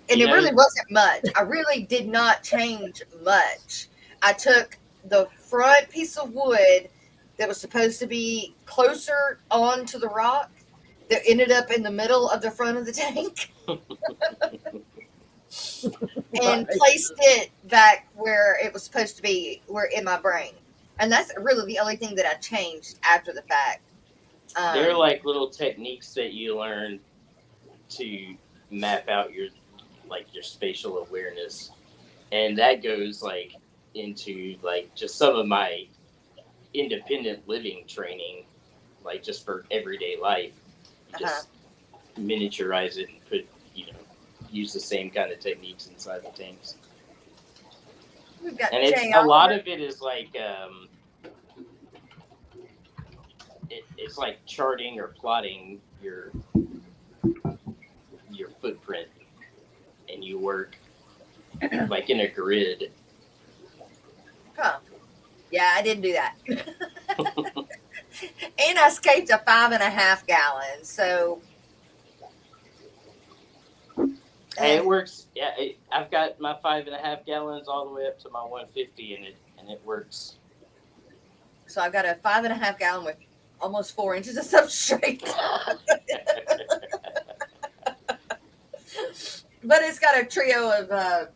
And it really wasn't much. I really did not change much. I took the front piece of wood that was supposed to be closer onto the rock that ended up in the middle of the front of the tank. and Right. placed it back where it was supposed to be, where in my brain. And that's really the only thing that I changed after the fact. They're like little techniques that you learn to map out your spatial awareness, and that goes like into like just some of my independent living training, like just for everyday life. You just miniaturize it and put, use the same kind of techniques inside the tanks. We've got And it's Jay a lot Oliver. of it is like it's like charting or plotting your footprint, and you work like in a grid. Huh. Yeah, I didn't do that. And I escaped a 5.5 gallons. So And it works. Yeah, I've got my 5.5 gallons all the way up to my 150, and it works. So I've got a 5.5 gallon with almost 4 inches of substrate. But it's got a trio of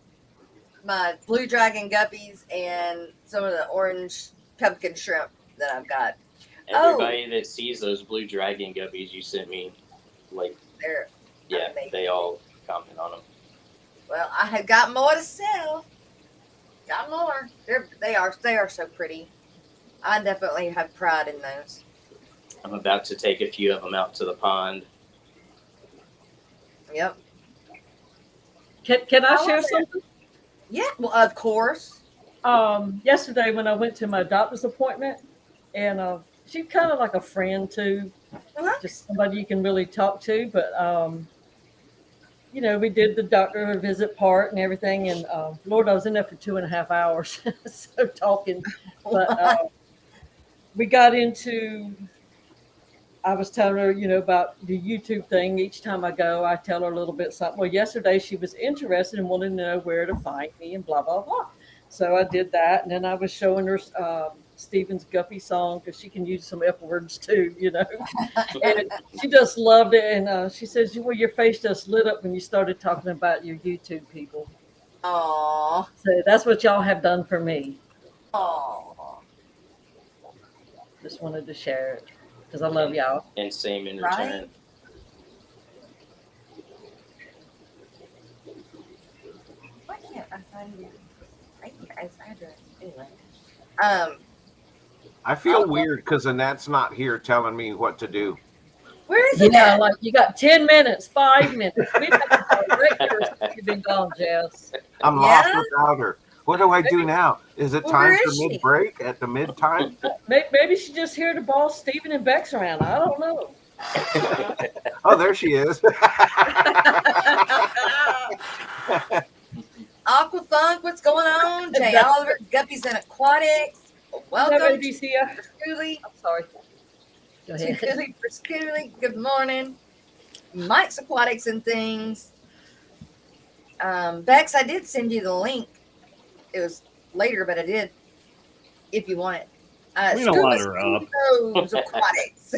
my blue dragon guppies and some of the orange pumpkin shrimp that I've got. Everybody that sees those blue dragon guppies you sent me, like, They're yeah, amazing. they all comment on them. Well, I have got more to sell. Got more. They are so pretty. I definitely have pride in those. I'm about to take a few of them out to the pond. Yep. Can I share something? Yeah, well, of course. Yesterday when I went to my doctor's appointment, and she's kind of like a friend too, just somebody you can really talk to. But we did the doctor visit part and everything, and Lord, I was in there for 2.5 hours, so talking. But we got into. I was telling her, about the YouTube thing. Each time I go, I tell her a little bit something. Well, yesterday she was interested and wanted to know where to find me and blah, blah, blah. So I did that. And then I was showing her Stephen's Guppy song because she can use some F words too, And she just loved it. And she says, well, your face just lit up when you started talking about your YouTube people. Aww. So that's what y'all have done for me. Aww. Just wanted to share it. Because I love y'all. And same in Right? return. Why can't I find you? Right here as address. Anyway. I feel weird because Annette's not here telling me what to do. Where is it? Yeah, like you got 10 minutes, 5 minutes. We've got directors since you've been gone, Jess. I'm lost without her. What do I do now? Is it time for mid-break at the mid-time? Maybe she's just here to boss Stephen and Bex around. I don't know. Oh, there she is. Aquafunk, what's going on? Jay Oliver, Guppies and Aquatics. Welcome to Schooly. I'm sorry. Go ahead. For Schooly. Good morning. Mike's Aquatics and Things. Bex, I did send you the link. It was later, but I did. If you want it. We don't want her up. Aquatics.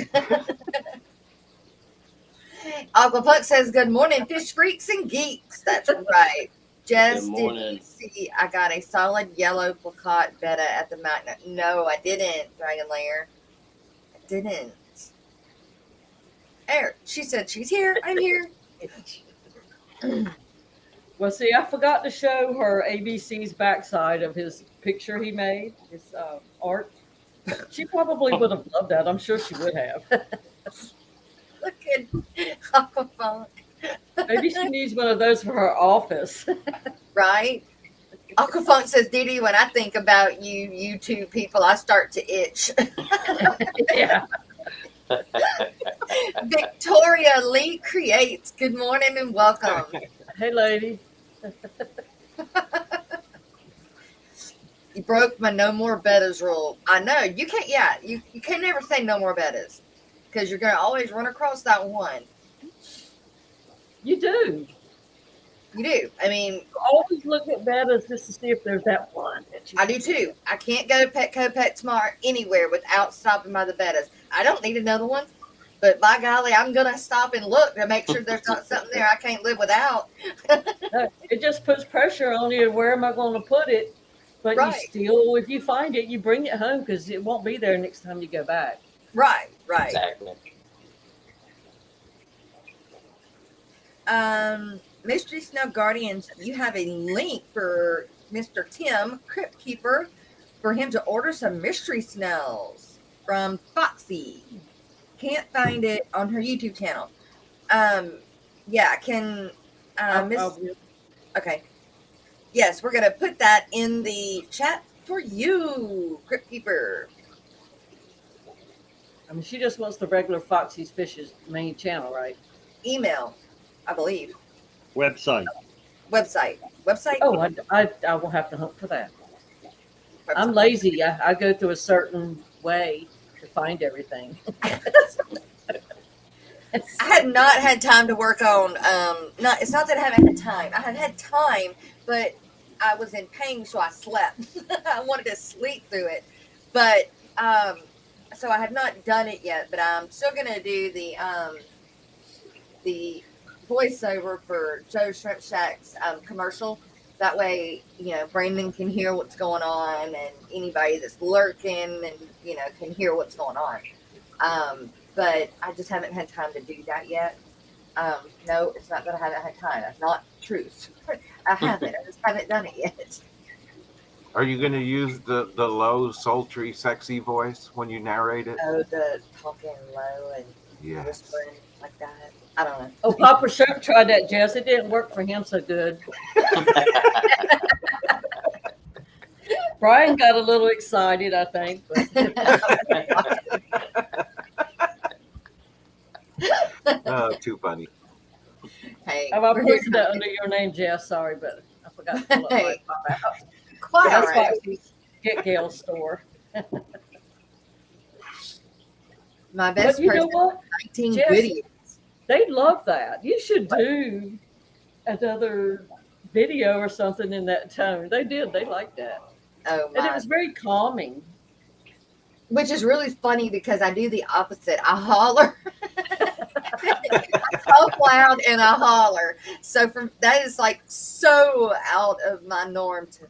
Aquapunk says, good morning, fish freaks and geeks. That's right. Jess, did you see I got a solid yellow plakat betta at the magnet? No, I didn't, Dragon Lair. I didn't. There, she said she's here. I'm here. Well, see, I forgot to show her ABC's backside of his picture he made, his art. She probably would have loved that. I'm sure she would have. Look at Aquafunk. Maybe she needs one of those for her office. Right? Aquafunk says, Didi, when I think about you YouTube people, I start to itch. Yeah. Victoria Lee Creates. Good morning and welcome. Hey, lady. You broke my no more bettas rule. I know. You can't, you can never say no more bettas because you're going to always run across that one. You do. You do. I mean, always look at bettas just to see if there's that one. I do too. I can't go to Petco, PetSmart, anywhere without stopping by the bettas. I don't need another one. But by golly, I'm gonna stop and look to make sure there's not something there I can't live without. No, it just puts pressure on you. Where am I going to put it? But you Right, still, if you find it, you bring it home because it won't be there next time you go back. right, right. Exactly. Mystery Snow Guardians, you have a link for Mr. Tim, Crypt Keeper, for him to order some mystery snails from Foxy. Can't find it on her YouTube channel. Yeah, can Miss? I'll Okay, yes, we're gonna put that in the chat for you, Crypt Keeper. I mean, she just wants the regular Foxy's Fishes main channel, right? Email, I believe. Website. Website. Oh, I will have to hunt for that. I'm Website. lazy. I go through a certain way to find everything. I had not had time to work on. It's not that I haven't had time. I had time, but I was in pain, so I slept. I wanted to sleep through it, but so I have not done it yet. But I'm still gonna do the voiceover for Joe Shrimp Shack's commercial. That way, Brandon can hear what's going on, and anybody that's lurking, and can hear what's going on. But I just haven't had time to do that yet. No, it's not that I haven't had time. That's not truth. I haven't. I just haven't done it yet. Are you going to use the low, sultry, sexy voice when you narrate it? Oh, the talking low and Yes. whispering like that. I don't know. Oh, Papa Shrimp tried that, Jess. It didn't work for him so good. Brian got a little excited, I think. Oh, too funny. Hey, I posted that under your name, Jess. Sorry, but I forgot to pull up my out. Quite That's all right. Foxy's Get Gail store. My best But you know person, what? 19 Jess, goodies. They love that. You should do another video or something in that tone. They did. They liked that. Oh And it my! was very calming. Which is really funny because I do the opposite. I holler. I talk loud and I holler. So that is like so out of my norm to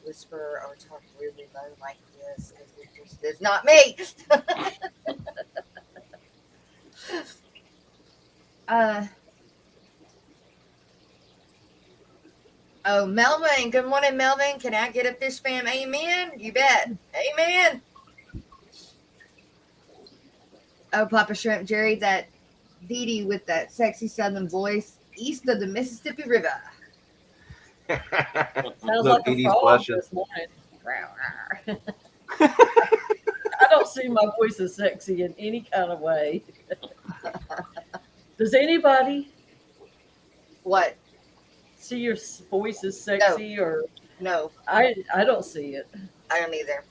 whisper or talk really low like this because it just is not me. Oh, Melvin. Good morning, Melvin. Can I get a fish fam? Amen. You bet. Amen. Oh, Papa Shrimp Jerry, that Dee Dee with that sexy southern voice east of the Mississippi River. Sounds Look, like a Dee Dee's frog blushing. this morning. I don't see my voice as sexy in any kind of way. Does anybody What? see your voice as sexy or No, I don't see it. I don't either.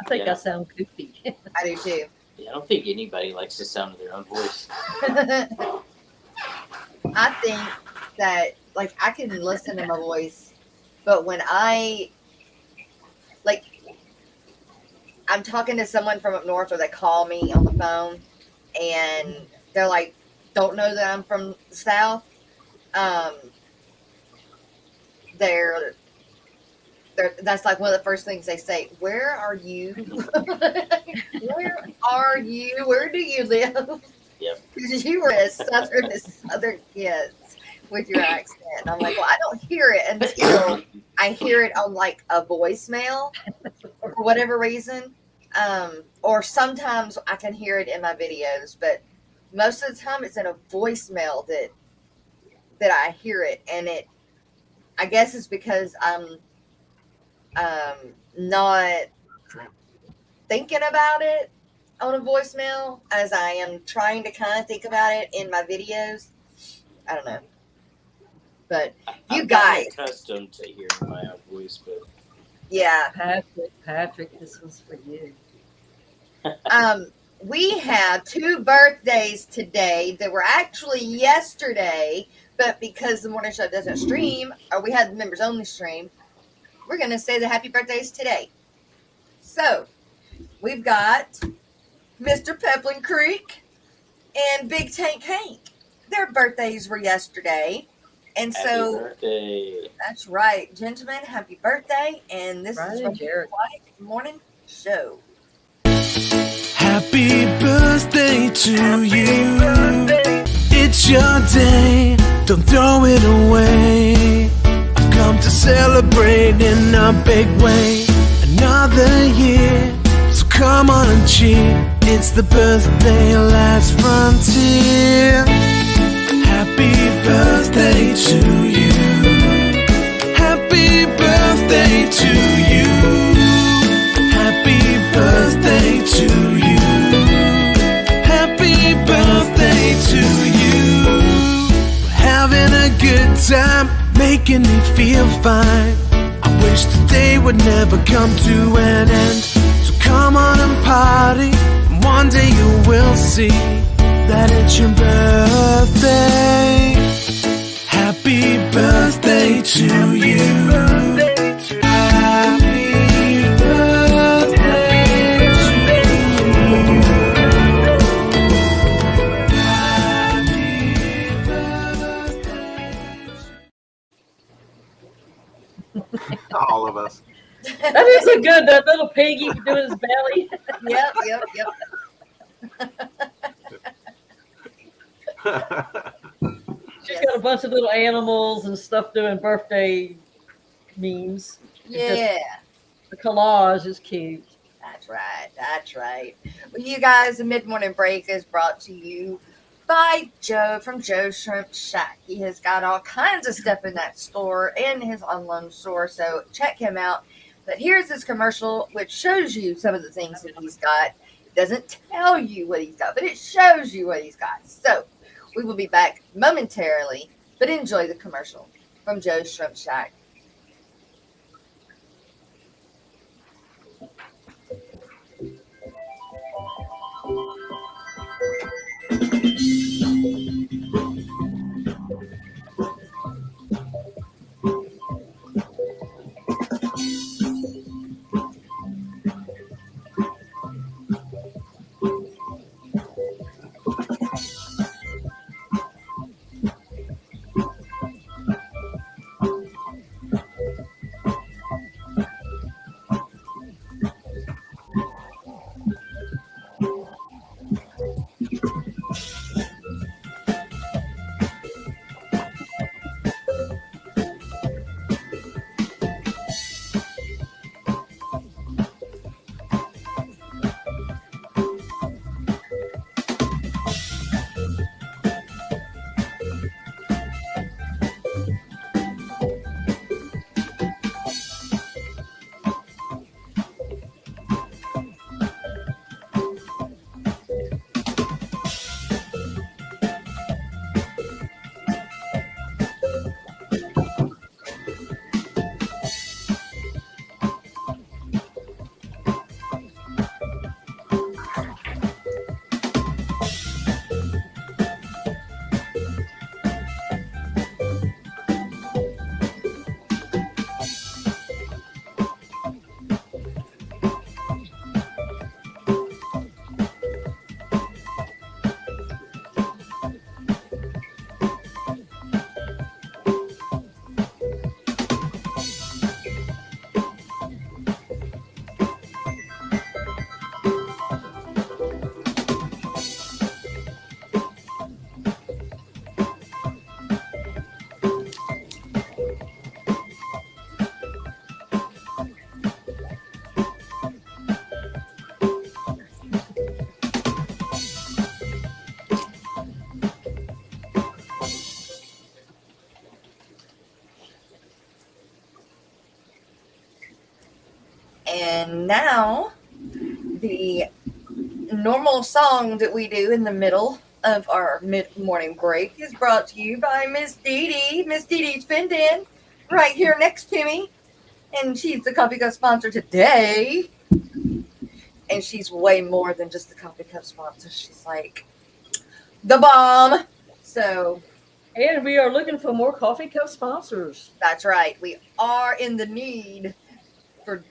I think Yeah. I sound goofy. I do too. Yeah, I don't think anybody likes the sound of their own voice. I think that, like, I can listen to my voice, but when I'm talking to someone from up north or they call me on the phone and they're like, don't know that I'm from the South, that's like one of the first things they say. Where are you? Where are you? Where do you live? Yep. Because you were as southern kids with your accent. And I'm like, well, I don't hear it until I hear it on like a voicemail for whatever reason. Or sometimes I can hear it in my videos, but most of the time it's in a voicemail that I hear it, and I guess it's because I'm not thinking about it on a voicemail as I am trying to kind of think about it in my videos. I don't know. But you I've guys, gotten accustomed to hearing my own voice, but yeah. Patrick, this was for you. We have 2 birthdays today that were actually yesterday, but because the morning show doesn't stream, or we had the members only stream, we're going to say the happy birthdays today. So, we've got Mr. Peplin Creek, and Big Tank Hank. Their birthdays were yesterday. And Happy so birthday. that's right, gentlemen. Happy birthday. And this is Friday, from the Jared. Aquatic Morning Show. Happy birthday to you. It's your day, don't throw it away. I've come to celebrate in a big way. Another year, so come on and cheer. It's the birthday last frontier. Happy birthday to you. Happy birthday to you. Happy birthday to you. Happy birthday to you. We're having a good time, making me feel fine. I wish the day would never come to an end. So come on and party, and one day you will see that it's your birthday. Happy birthday to you. Happy birthday to you. Happy birthday. All of us. That is a good, that little piggy doing his belly. Yep. She's got a bunch of little animals and stuff doing birthday memes. Yeah. The collage is cute. That's right. That's right. Well, you guys, the Mid Morning Break is brought to you by Joe from Joe's Shrimp Shack. He has got all kinds of stuff in that store and his online store, so check him out. But here's his commercial, which shows you some of the things that he's got. It doesn't tell you what he's got, but it shows you what he's got. So we will be back momentarily, but enjoy the commercial from Joe's Shrimp Shack. And now, the normal song that we do in the middle of our mid-morning break is brought to you by Miss Dee Dee. Miss Dee Dee's pinned in right here next to me. And she's the Coffee Cup sponsor today. And she's way more than just the Coffee Cup sponsor. She's like the bomb. So... And we are looking for more coffee cup sponsors. That's right. We are in the need for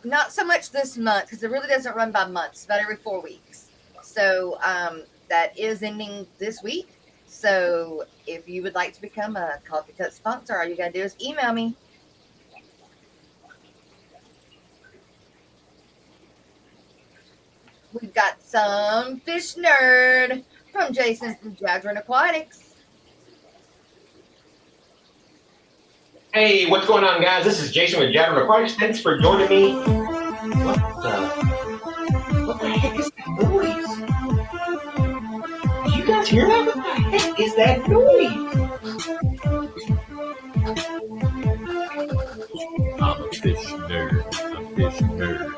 not so much this month because it really doesn't run by months, about every 4 weeks. So that is ending this week. So if you would like to become a Coffee Cup sponsor, all you got to do is email me. We've got some fish nerd from Jason from Jadron Aquatics. Hey, what's going on, guys? This is Jason with Jadron Aquarium. Thanks for joining me. What the heck is that noise? Did you guys hear that? What the heck is that noise? I'm a fish nerd, a fish nerd,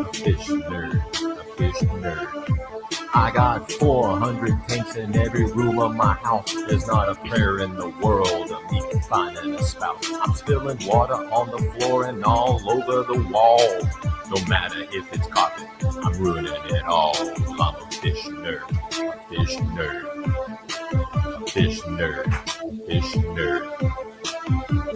a fish nerd, a fish nerd. I got 400 tanks in every room of my house. There's not a prayer in the world of me finding a spouse. I'm spilling water on the floor and all over the wall. No matter if it's carpet, I'm ruining it all. I'm a fish nerd, a fish nerd, a fish nerd, a fish nerd.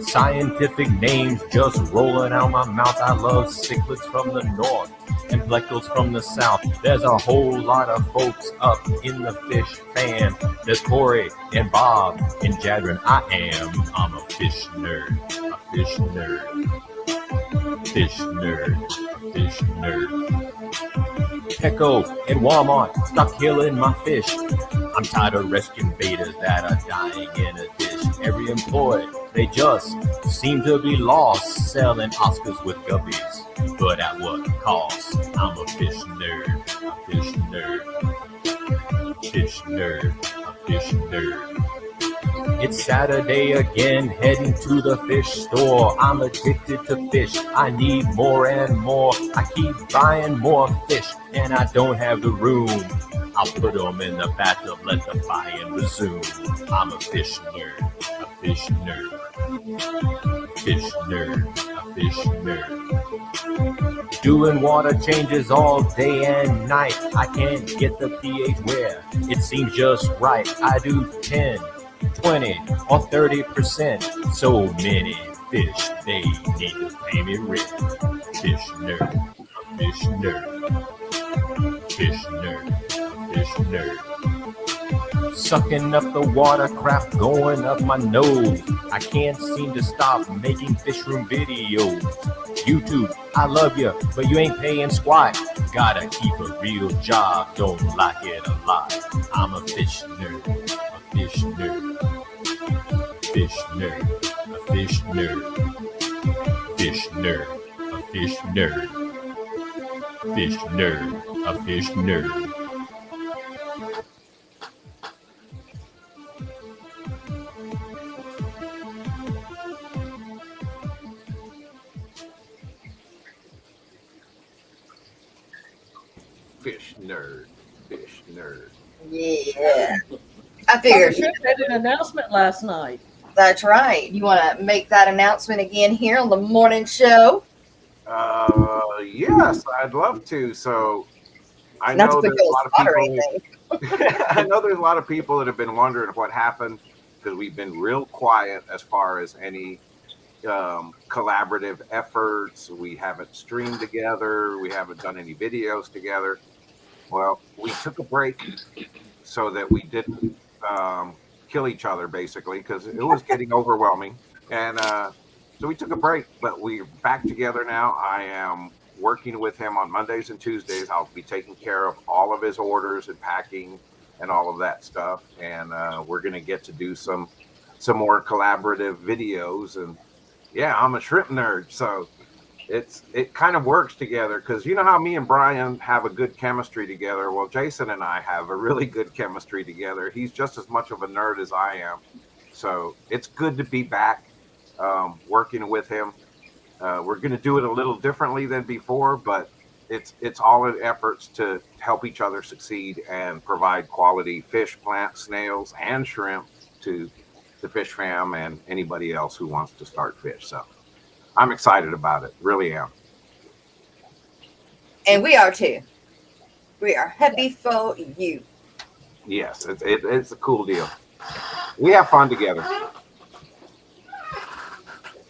Scientific names just rolling out my mouth. I love cichlids from the north and plectals from the south. There's a whole lot of folks up in the fish fam. There's Corey and Bob and Jadron. I'm a fish nerd, a fish nerd, fish nerd, a fish nerd. Petco and Walmart, stop killing my fish. I'm tired of rescuing betas that are dying in a dish. Every employee, they just seem to be lost, selling Oscars with guppies, but at what cost? I'm a fish nerd, a fish nerd, fish nerd, a fish nerd. It's Saturday again, heading to the fish store. I'm addicted to fish, I need more and more. I keep buying more fish, and I don't have the room. I'll put them in the bathtub, let the buying resume. I'm a fish nerd, a fish nerd, fish nerd, a fish nerd. Doing water changes all day and night. I can't get the pH where it seems just right. I do 10, 20, or 30%. So many fish, they need to pay me rent. Fish nerd, a fish nerd, fish nerd, a fish nerd. Sucking up the water crap going up my nose. I can't seem to stop making fish room videos. YouTube, I love you, but you ain't paying squat. Gotta keep a real job, don't like it a lot. I'm a fish nerd, a fish nerd, fish nerd, a fish nerd, fish nerd, a fish nerd, fish nerd, a fish nerd. Fish nerd, fish nerd. Yeah. I figured. You had an announcement last night. That's right. You want to make that announcement again here on the morning show? Yes, I'd love to. So I Not know to there's put a lot of water or people. anything. I know there's a lot of people that have been wondering what happened because we've been real quiet as far as any collaborative efforts. We haven't streamed together. We haven't done any videos together. Well, we took a break so that we didn't kill each other, basically, because it was getting overwhelming. And so we took a break, but we're back together now. I am working with him on Mondays and Tuesdays. I'll be taking care of all of his orders and packing and all of that stuff. And we're going to get to do some more collaborative videos. And yeah, I'm a shrimp nerd, so it kind of works together, because you know how me and Brian have a good chemistry together. Well, Jason and I have a really good chemistry together. He's just as much of a nerd as I am, so it's good to be back working with him. We're going to do it a little differently than before, but it's all in efforts to help each other succeed and provide quality fish, plants, snails, and shrimp to the fish fam and anybody else who wants to start fish. So I'm excited about it. Really am. And we are too. We are happy for you. Yes, it's a cool deal. We have fun together.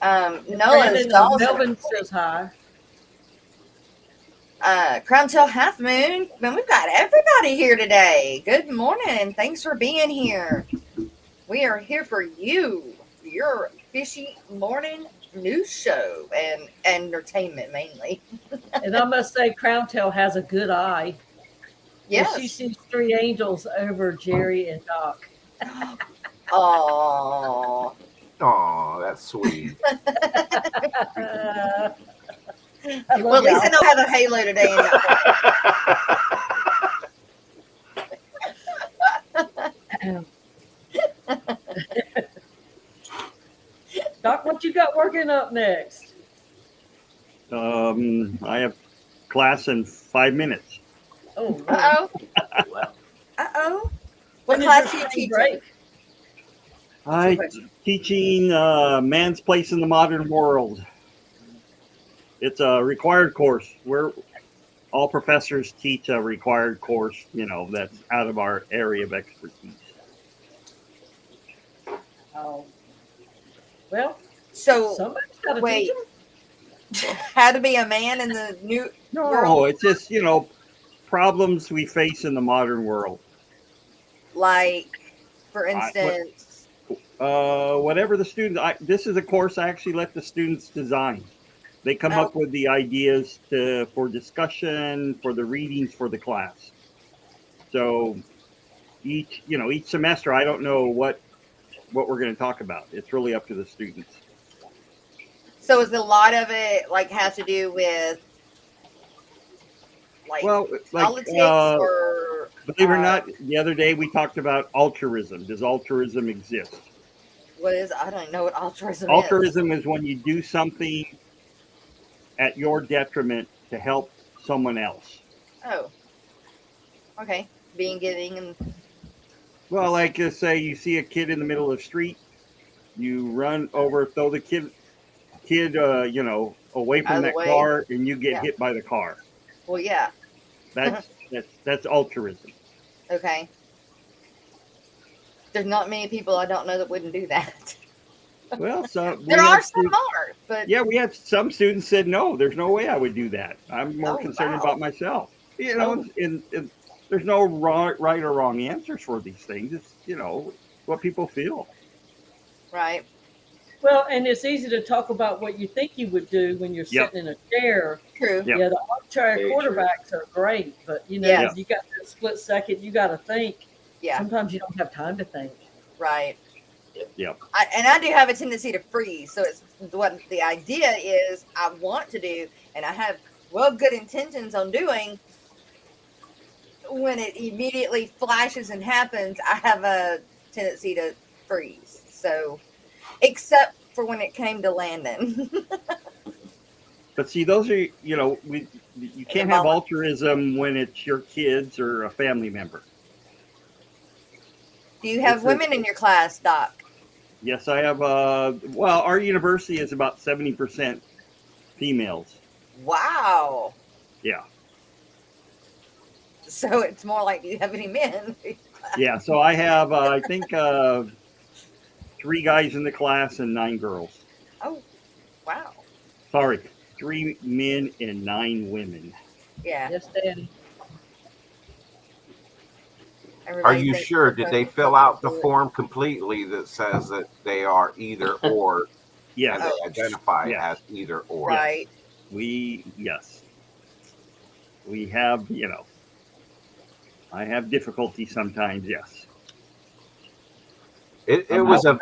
Nolan's Brandon dog. Melvin says hi. Crown Tail Half Moon. Man, we've got everybody here today. Good morning, and thanks for being here. We are here for you, your fishy morning news show and entertainment mainly. And I must say, Crown Tail has a good eye. Yes. She sees three angels over Jerry and Doc. Oh. Oh, that's sweet. Well, at least I know how to halo today. Doc, what you got working up next? I have class in 5 minutes. Oh, really? Uh-oh. Well, Uh-oh. What When is class your are you spring teaching? break? I'm teaching Man's Place in the Modern World. It's a required course. All professors teach a required course, that's out of our area of expertise. Oh. Well, So, somebody's got to wait. teach them. How to be a man in the new No, world? it's just, problems we face in the modern world. Like, for instance, Whatever the students, this is a course I actually let the students design. They come up with the ideas for discussion, for the readings for the class. So each semester, I don't know what we're going to talk about. It's really up to the students. so is a lot of it like has to do with like politics or believe it or not, the other day we talked about altruism. Does altruism exist? what is? I don't know what altruism is. Altruism is when you do something at your detriment to help someone else. Oh, okay. Being giving and Well, like say you see a kid in the middle of the street, you run over, throw the kid, away from that car, and you get hit by the car. well, yeah. That's altruism. Okay. There's not many people I don't know that wouldn't do that. Well, so there are some but yeah, we have some students said no. There's no way I would do that. I'm more concerned about myself. And there's no right or wrong answers for these things. It's what people feel. Right. Well, and it's easy to talk about what you think you would do when you're sitting in a chair. True. Yep. Yeah, the armchair quarterbacks are great, but you got that split second, you got to think. Yeah. Sometimes you don't have time to think. Right. Yeah. And I do have a tendency to freeze. So it's what the idea is I want to do, and I have good intentions on doing. When it immediately flashes and happens, I have a tendency to freeze. So, except for when it came to landing. But see, those are, you can't have altruism when it's your kids or a family member. Do you have women in your class, Doc? Yes, I have. Our university is about 70% females. Wow. Yeah. So it's more like, do you have any men? Yeah, so I have, I think, 3 guys in the class and 9 girls. Oh, wow. Sorry, 3 men and 9 women. Yeah. Yes, Daddy. Are you sure? Did they fill out the form completely that says that they are either or? Yeah. And they identify as either or. Right. Yes. We have, I have difficulty sometimes, yes. It was a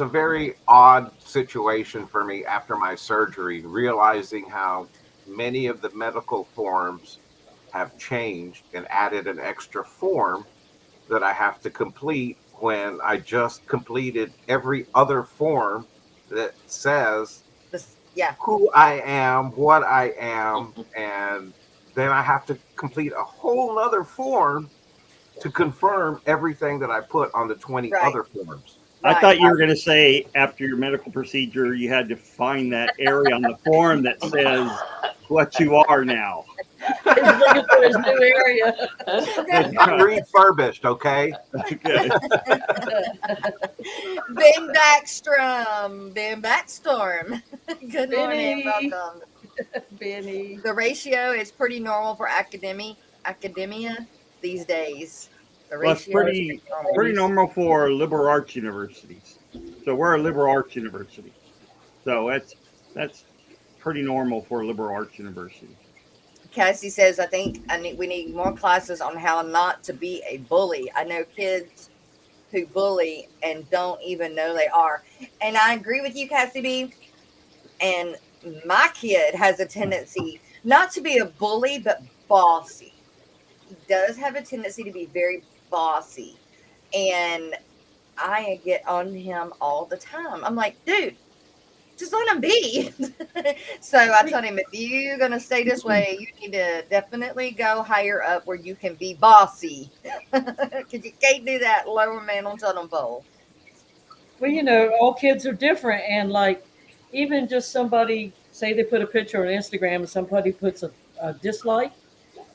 very odd situation for me after my surgery, realizing how many of the medical forms have changed and added an extra form that I have to complete when I just completed every other form that says who I am, what I am, and then I have to complete a whole other form to confirm everything that I put on the 20 other forms. I thought you were going to say after your medical procedure, you had to find that area on the form that says what you are now. He's looking for his new area. I'm refurbished, okay? Okay. Ben Backstorm. Good morning. Welcome. Benny. The ratio is pretty normal for academia these days. The Well, it's ratio is pretty normal for liberal arts universities. So we're a liberal arts university. So that's pretty normal for a liberal arts university. Cassie says, I think we need more classes on how not to be a bully. I know kids who bully and don't even know they are. And I agree with you, Cassie B. And my kid has a tendency not to be a bully, but bossy. He does have a tendency to be very bossy. And I get on him all the time. I'm like, dude, just let him be. So I told him, if you're going to stay this way, you need to definitely go higher up where you can be bossy. Because you can't do that lower man on totem pole. Well, you know, all kids are different. And like, even just somebody, say they put a picture on Instagram and somebody puts a dislike,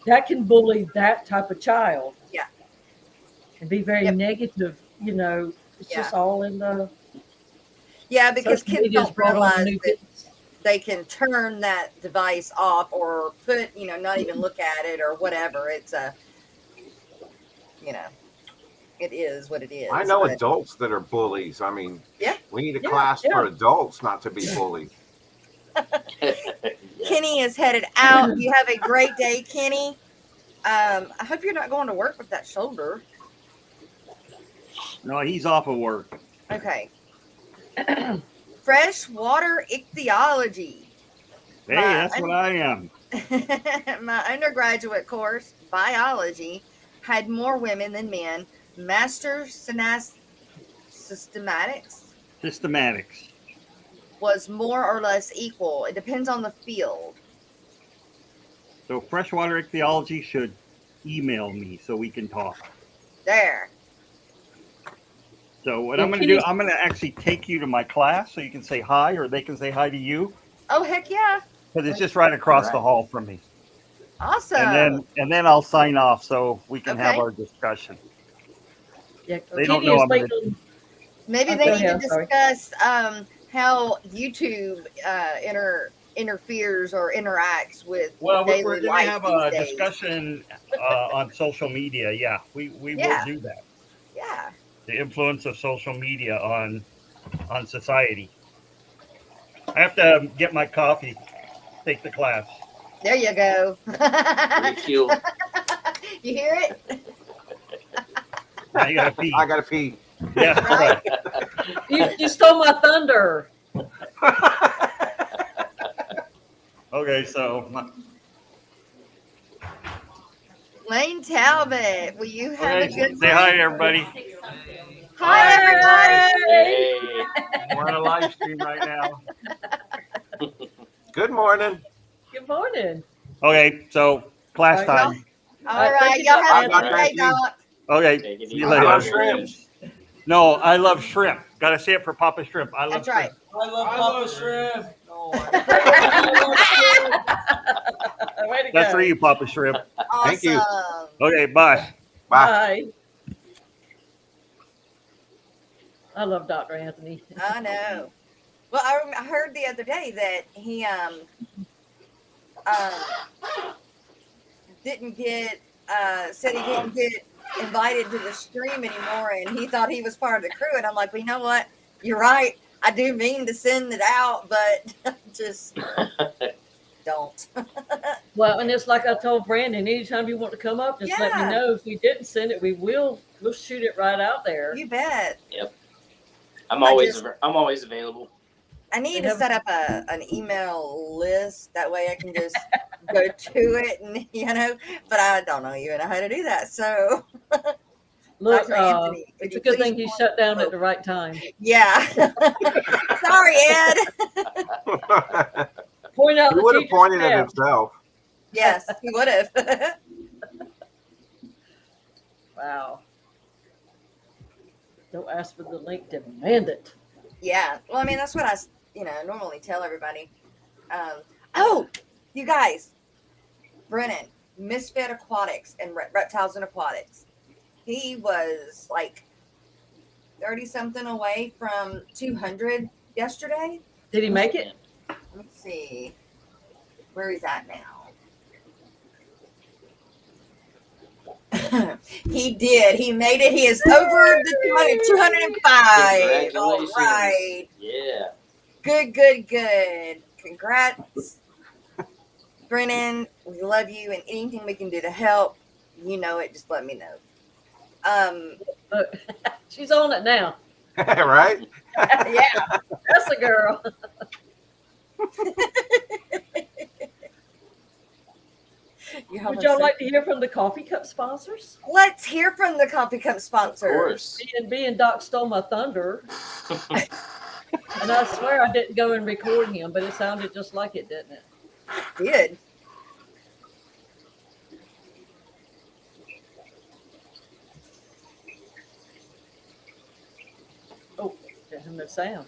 that can bully that type of child. Yeah. And be very Yep. negative, you know, it's just all in the. Yeah, because social kids media's don't brought on realize new that things. they can turn that device off or put, not even look at it or whatever. It's it is what it is. I know but- adults that are bullies. I mean, Yeah. we need a Yeah, class yeah. for adults not to be bullied. Kenny is headed out. You have a great day, Kenny. I hope you're not going to work with that shoulder. No, he's off of work. Okay. Freshwater ichthyology. Hey, that's what I am. My undergraduate course, biology, had more women than men. Master systematics Systematics. was more or less equal. It depends on the field. So freshwater ichthyology should email me so we can talk. There. So what Yeah, I'm going to do, Kenny's- I'm going to actually take you to my class so you can say hi or they can say hi to you Oh, heck yeah. because it's just right across the hall from me. Awesome. And then I'll sign off so we can have Okay. our discussion. Yeah, They don't Kenny know is I'm gonna- waiting. Maybe Oh, they go need ahead, to sorry. discuss how YouTube interferes or interacts with Well, daily we're going life to have these a days. discussion on social media. Yeah, we Yeah. will do that. Yeah. The influence of social media on society. I have to get my coffee, take the class. There you go. Refuel. You hear it? Now you gotta pee. I gotta pee. Yeah, Right. You stole my thunder. Okay, so Lane Talbot, will you have a good say hi, everybody. Hi, everybody. Hey. We're on a live stream right now. Good morning. Good morning. Okay, so class All right, time. All All right, right, thank you, y'all have a Doc. good day, Doc. Okay, Take it see you easy. I love later. shrimp. No, I love shrimp. Gotta say it for Papa Shrimp. I love That's right. shrimp. I love shrimp. Way to That's go. for you, Papa Shrimp. Awesome. Thank you. Okay, bye. Bye. Bye. I love Dr. Anthony. I know. Well, I heard the other day that he didn't get said he didn't get invited to the stream anymore, and he thought he was part of the crew. And I'm like, well, you know what? You're right. I do mean to send it out, but just don't. Well, and it's like I told Brandon, anytime you want to come up, just let me Yeah. know. If we didn't send it, we'll shoot it right out there. You bet. I'm always available. I need They to have- set up an email list. That way I can just go to it and, but I don't know even how to do that. So, Look, Dr. Anthony, could it's you a good please thing he shut down at the right time. yeah. Sorry, Ed. Point out He the would have teacher's pointed at tab. himself. Yes, he would have. Wow. Don't ask for the link, demand it. Yeah. Well, I mean, that's what I, normally tell everybody. Oh, you guys, Brennan, Misfit Aquatics and Reptiles and Aquatics. He was like 30 something away from 200 yesterday. Did he make it? Let's see. Where he's at now. He did. He made it. He is over the 205. All Congratulations. right. Yeah. Good. Congrats, Brennan. We love you, and anything we can do to help, you know it. Just let me know. Look, she's on it now. Right? Yeah, that's a girl. Would y'all like to hear from the coffee cup sponsors? Let's hear from the coffee cup sponsors. Of course. B and Doc stole my thunder. And I swear I didn't go and record him, but it sounded just like it, didn't it? It did. Oh, there's no sound.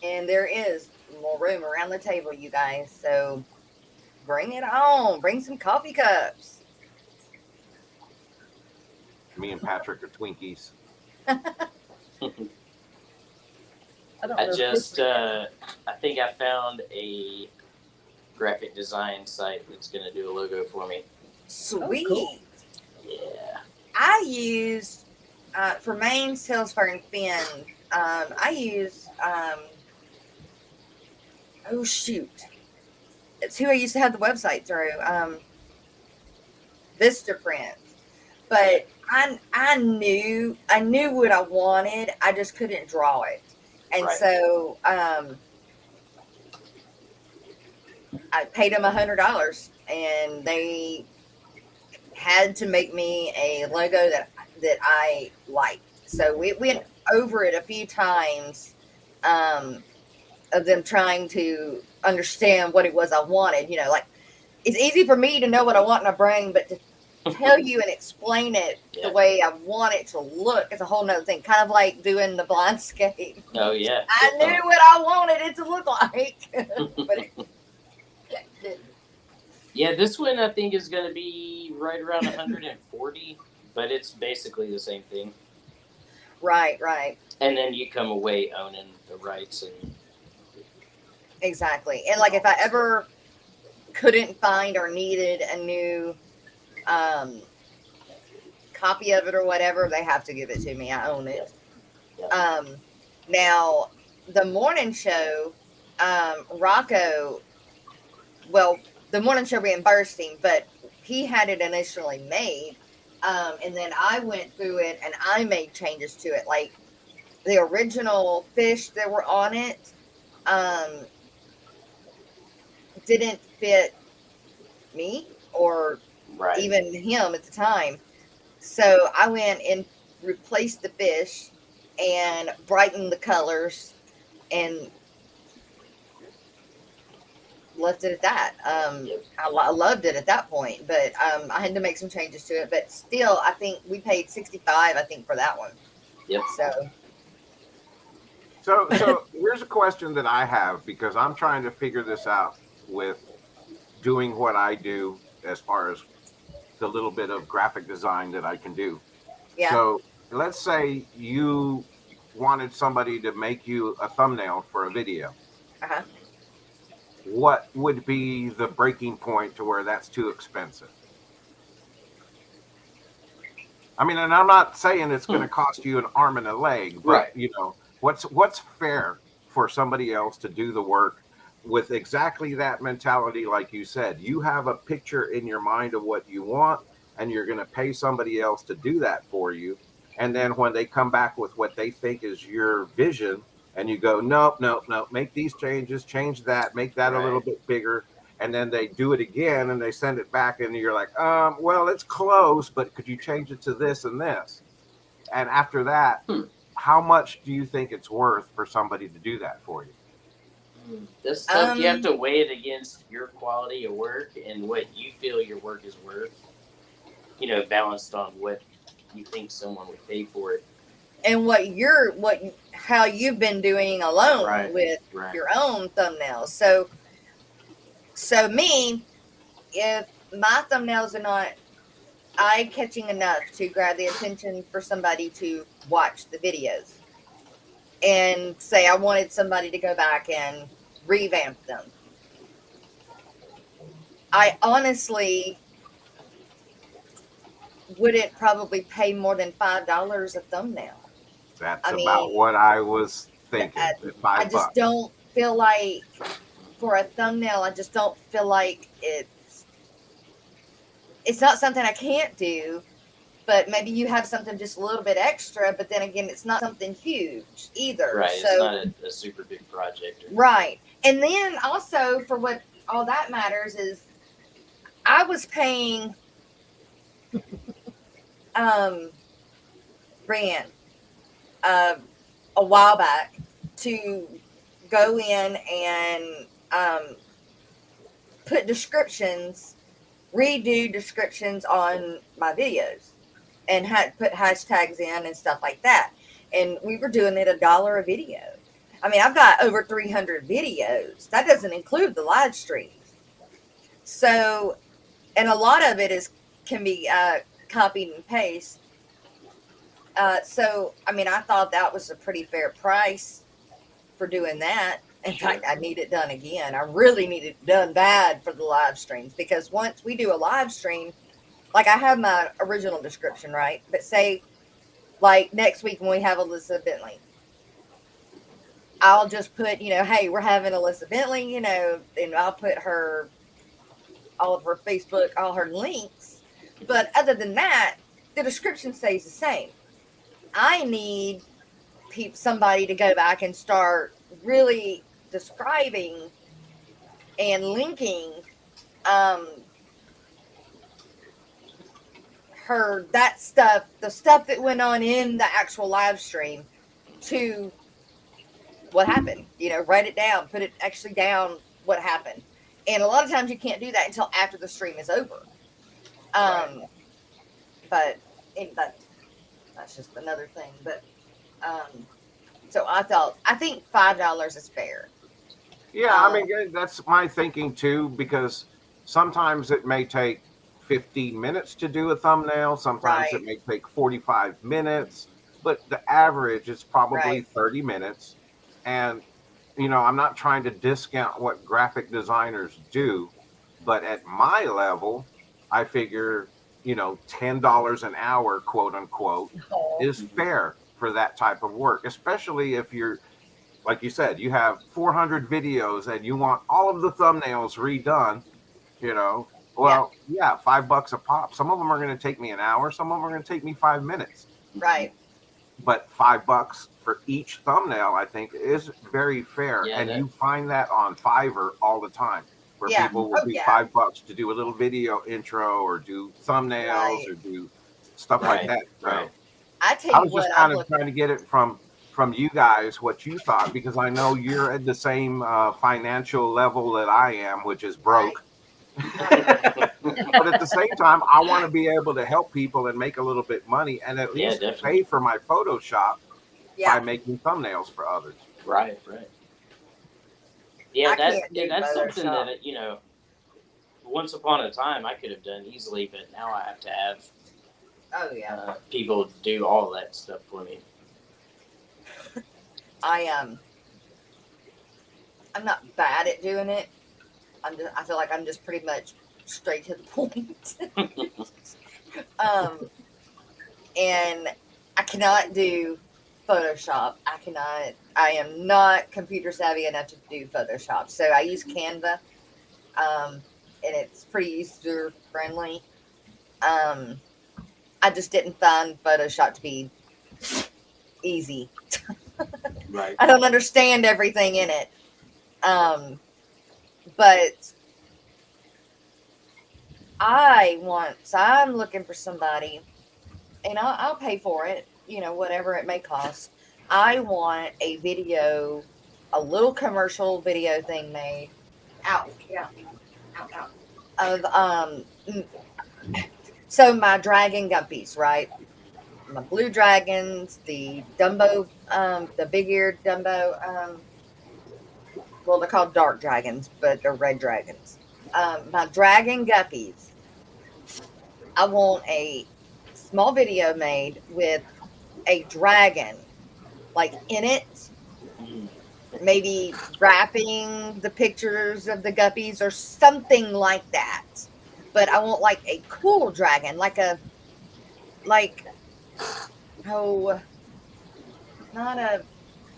And there is more room around the table, you guys. So bring it on. Bring some coffee cups. Me and Patrick are Twinkies. I don't I know. just, I think I found a graphic design site that's going to do a logo for me. Sweet. Oh, cool. Yeah. I use, for main sales for and fin, I use, oh shoot. It's who I used to have the website through, Vistaprint. But I knew what I wanted. I just couldn't draw it. And Right. so I paid them $100 and they had to make me a logo that I liked. So we went over it a few times, of them trying to understand what it was I wanted. You know, like it's easy for me to know what I want in my brain, but to tell you and explain it Yeah. the way I want it to look is a whole nother thing. Kind of like doing the blindscape. Oh, yeah. I definitely. knew what I wanted it to look like, but it didn't. Yeah, this one I think is going to be right around 140, but it's basically the same thing. Right. And then you come away owning the rights and Exactly. And like if I ever couldn't find or needed a new copy of it or whatever, they have to give it to me. I own it. Now the morning show, Rocco, well, the morning show reimbursed him, but he had it initially made. And then I went through it and I made changes to it. Like the original fish that were on it, didn't fit me or right. even him at the time. So I went and replaced the fish and brightened the colors and left it at that. I loved it at that point, but I had to make some changes to it. But still, I think we paid $65, I think, for that one. Yep. So here's a question that I have because I'm trying to figure this out with doing what I do as far as the little bit of graphic design that I can do. Yeah. So let's say you wanted somebody to make you a thumbnail for a video. Uh-huh. What would be the breaking point to where that's too expensive? I mean, and I'm not saying it's going to cost you an arm and a leg, but Right. you know, what's fair for somebody else to do the work with exactly that mentality, like you said. You have a picture in your mind of what you want, and you're going to pay somebody else to do that for you. And then when they come back with what they think is your vision, and you go, nope, nope, nope, make these changes, change that, make that a little Right. bit bigger, and then they do it again and they send it back and you're like, well, it's close, but could you change it to this and this? And after that, how much do you think it's worth for somebody to do that for you? This stuff, you have to weigh it against your quality of work and what you feel your work is worth, you know, balanced on what you think someone would pay for it. And how you've been doing alone Right. with Right. your own thumbnails. So me, if my thumbnails are not eye-catching enough to grab the attention for somebody to watch the videos, and say I wanted somebody to go back and revamp them, I honestly wouldn't probably pay more than $5 a thumbnail. That's I about mean, what I was thinking. I just don't feel like for a thumbnail, I just don't feel like it's not something I can't do, but maybe you have something just a little bit extra, but then again, it's not something huge either. Right. So, it's not a super big project. Right. And then also for what all that matters is I was paying Brian a while back to go in and put descriptions, redo descriptions on my videos, and had put hashtags in and stuff like that. And we were doing it $1 a video. I mean, I've got over 300 videos. That doesn't include the live streams. So, and a lot of it can be copied and paste. So, I mean, I thought that was a pretty fair price for doing that. In fact, I need it done again. I really need it done bad for the live streams, because once we do a live stream, like I have my original description, right? But say, like next week when we have Elizabeth Bentley, I'll just put, hey, we're having Elizabeth Bentley, and I'll put all of her Facebook, all her links. But other than that, the description stays the same. I need somebody to go back and start really describing and linking the stuff that went on in the actual live stream to what happened. Write it down, put it actually down what happened. And a lot of times you can't do that until after the stream is over. But that's just another thing. But so I think $5 is fair. Yeah, I mean, that's my thinking too, because sometimes it may take 15 minutes to do a thumbnail. Sometimes it may take 45 minutes, but the average is probably 30 minutes. And, I'm not trying to discount what graphic designers do, but at my level, I figure, $10 an hour, quote unquote, is fair for that type of work, especially if you're, like you said, you have 400 videos and you want all of the thumbnails redone, well, yeah, $5 a pop. Some of them are going to take me an hour. Some of them are going to take me 5 minutes. Right. But $5 for each thumbnail, I think, is very fair. Yeah, and you find that on Fiverr all the time, where people will be $5 to do a little video intro or do thumbnails or do stuff like that. Right. I was just kind of trying to get it from you guys what you thought, because I know you're at the same financial level that I am, which is broke. But at the same time, I want to be able to help people and make a little bit money, and at least pay for my Photoshop by making thumbnails for others. Right. Yeah, that's something that once upon a time I could have done easily, but now I have to have Oh yeah. people do all that stuff for me. I'm not bad at doing it. I feel like I'm just pretty much straight to the point. And I cannot do Photoshop. I am not computer savvy enough to do Photoshop. So I use Canva, and it's pretty user friendly. I just didn't find Photoshop to be easy. Right. I don't understand everything in it. But I'm looking for somebody, and I'll pay for it, whatever it may cost. I want a little commercial video thing made out, of, so my dragon guppies, right? My blue dragons, the Dumbo, the big-eared Dumbo, well, they're called dark dragons, but they're red dragons. My dragon guppies, I want a small video made with a dragon, like in it, maybe wrapping the pictures of the guppies or something like that. But I want like a cool dragon, not a.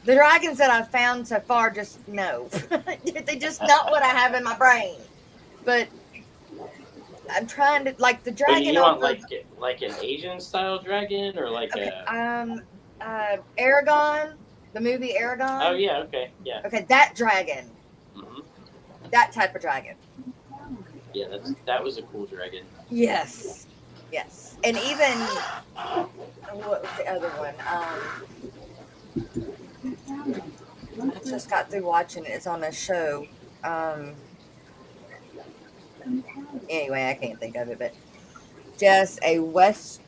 The dragons that I've found so far, just no, they're just not what I have in my brain. But I'm trying to like the But dragon. you want like an Asian style dragon or like Aragon, the movie Aragon. Oh yeah, okay, yeah. Okay, that dragon, that type of dragon. Yeah, that was a cool dragon. Yes, and even what was the other one? I just got through watching it. It's on a show. Anyway, I can't think of it, but just a Westero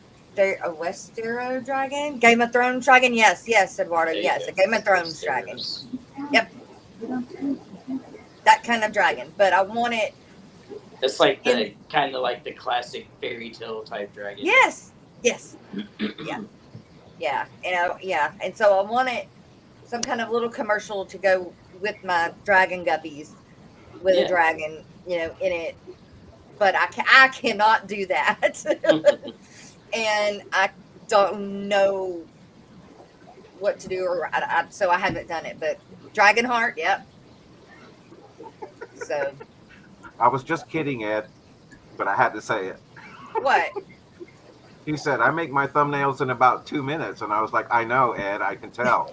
dragon, Game of Thrones dragon. Yes, Eduardo. Yes, a Game of Thrones dragon. Yep, that kind of dragon. But I want it. It's like the kind of like the classic fairy tale type dragon. Yes. Yeah. And so I want it some kind of little commercial to go with my dragon guppies with a dragon, in it. But I cannot do that. And I don't know what to do, so I haven't done it. But Dragonheart, yep. So I was just kidding, Ed, but I had to say it. What? He said, I make my thumbnails in about 2 minutes. And I was like, I know, Ed, I can tell.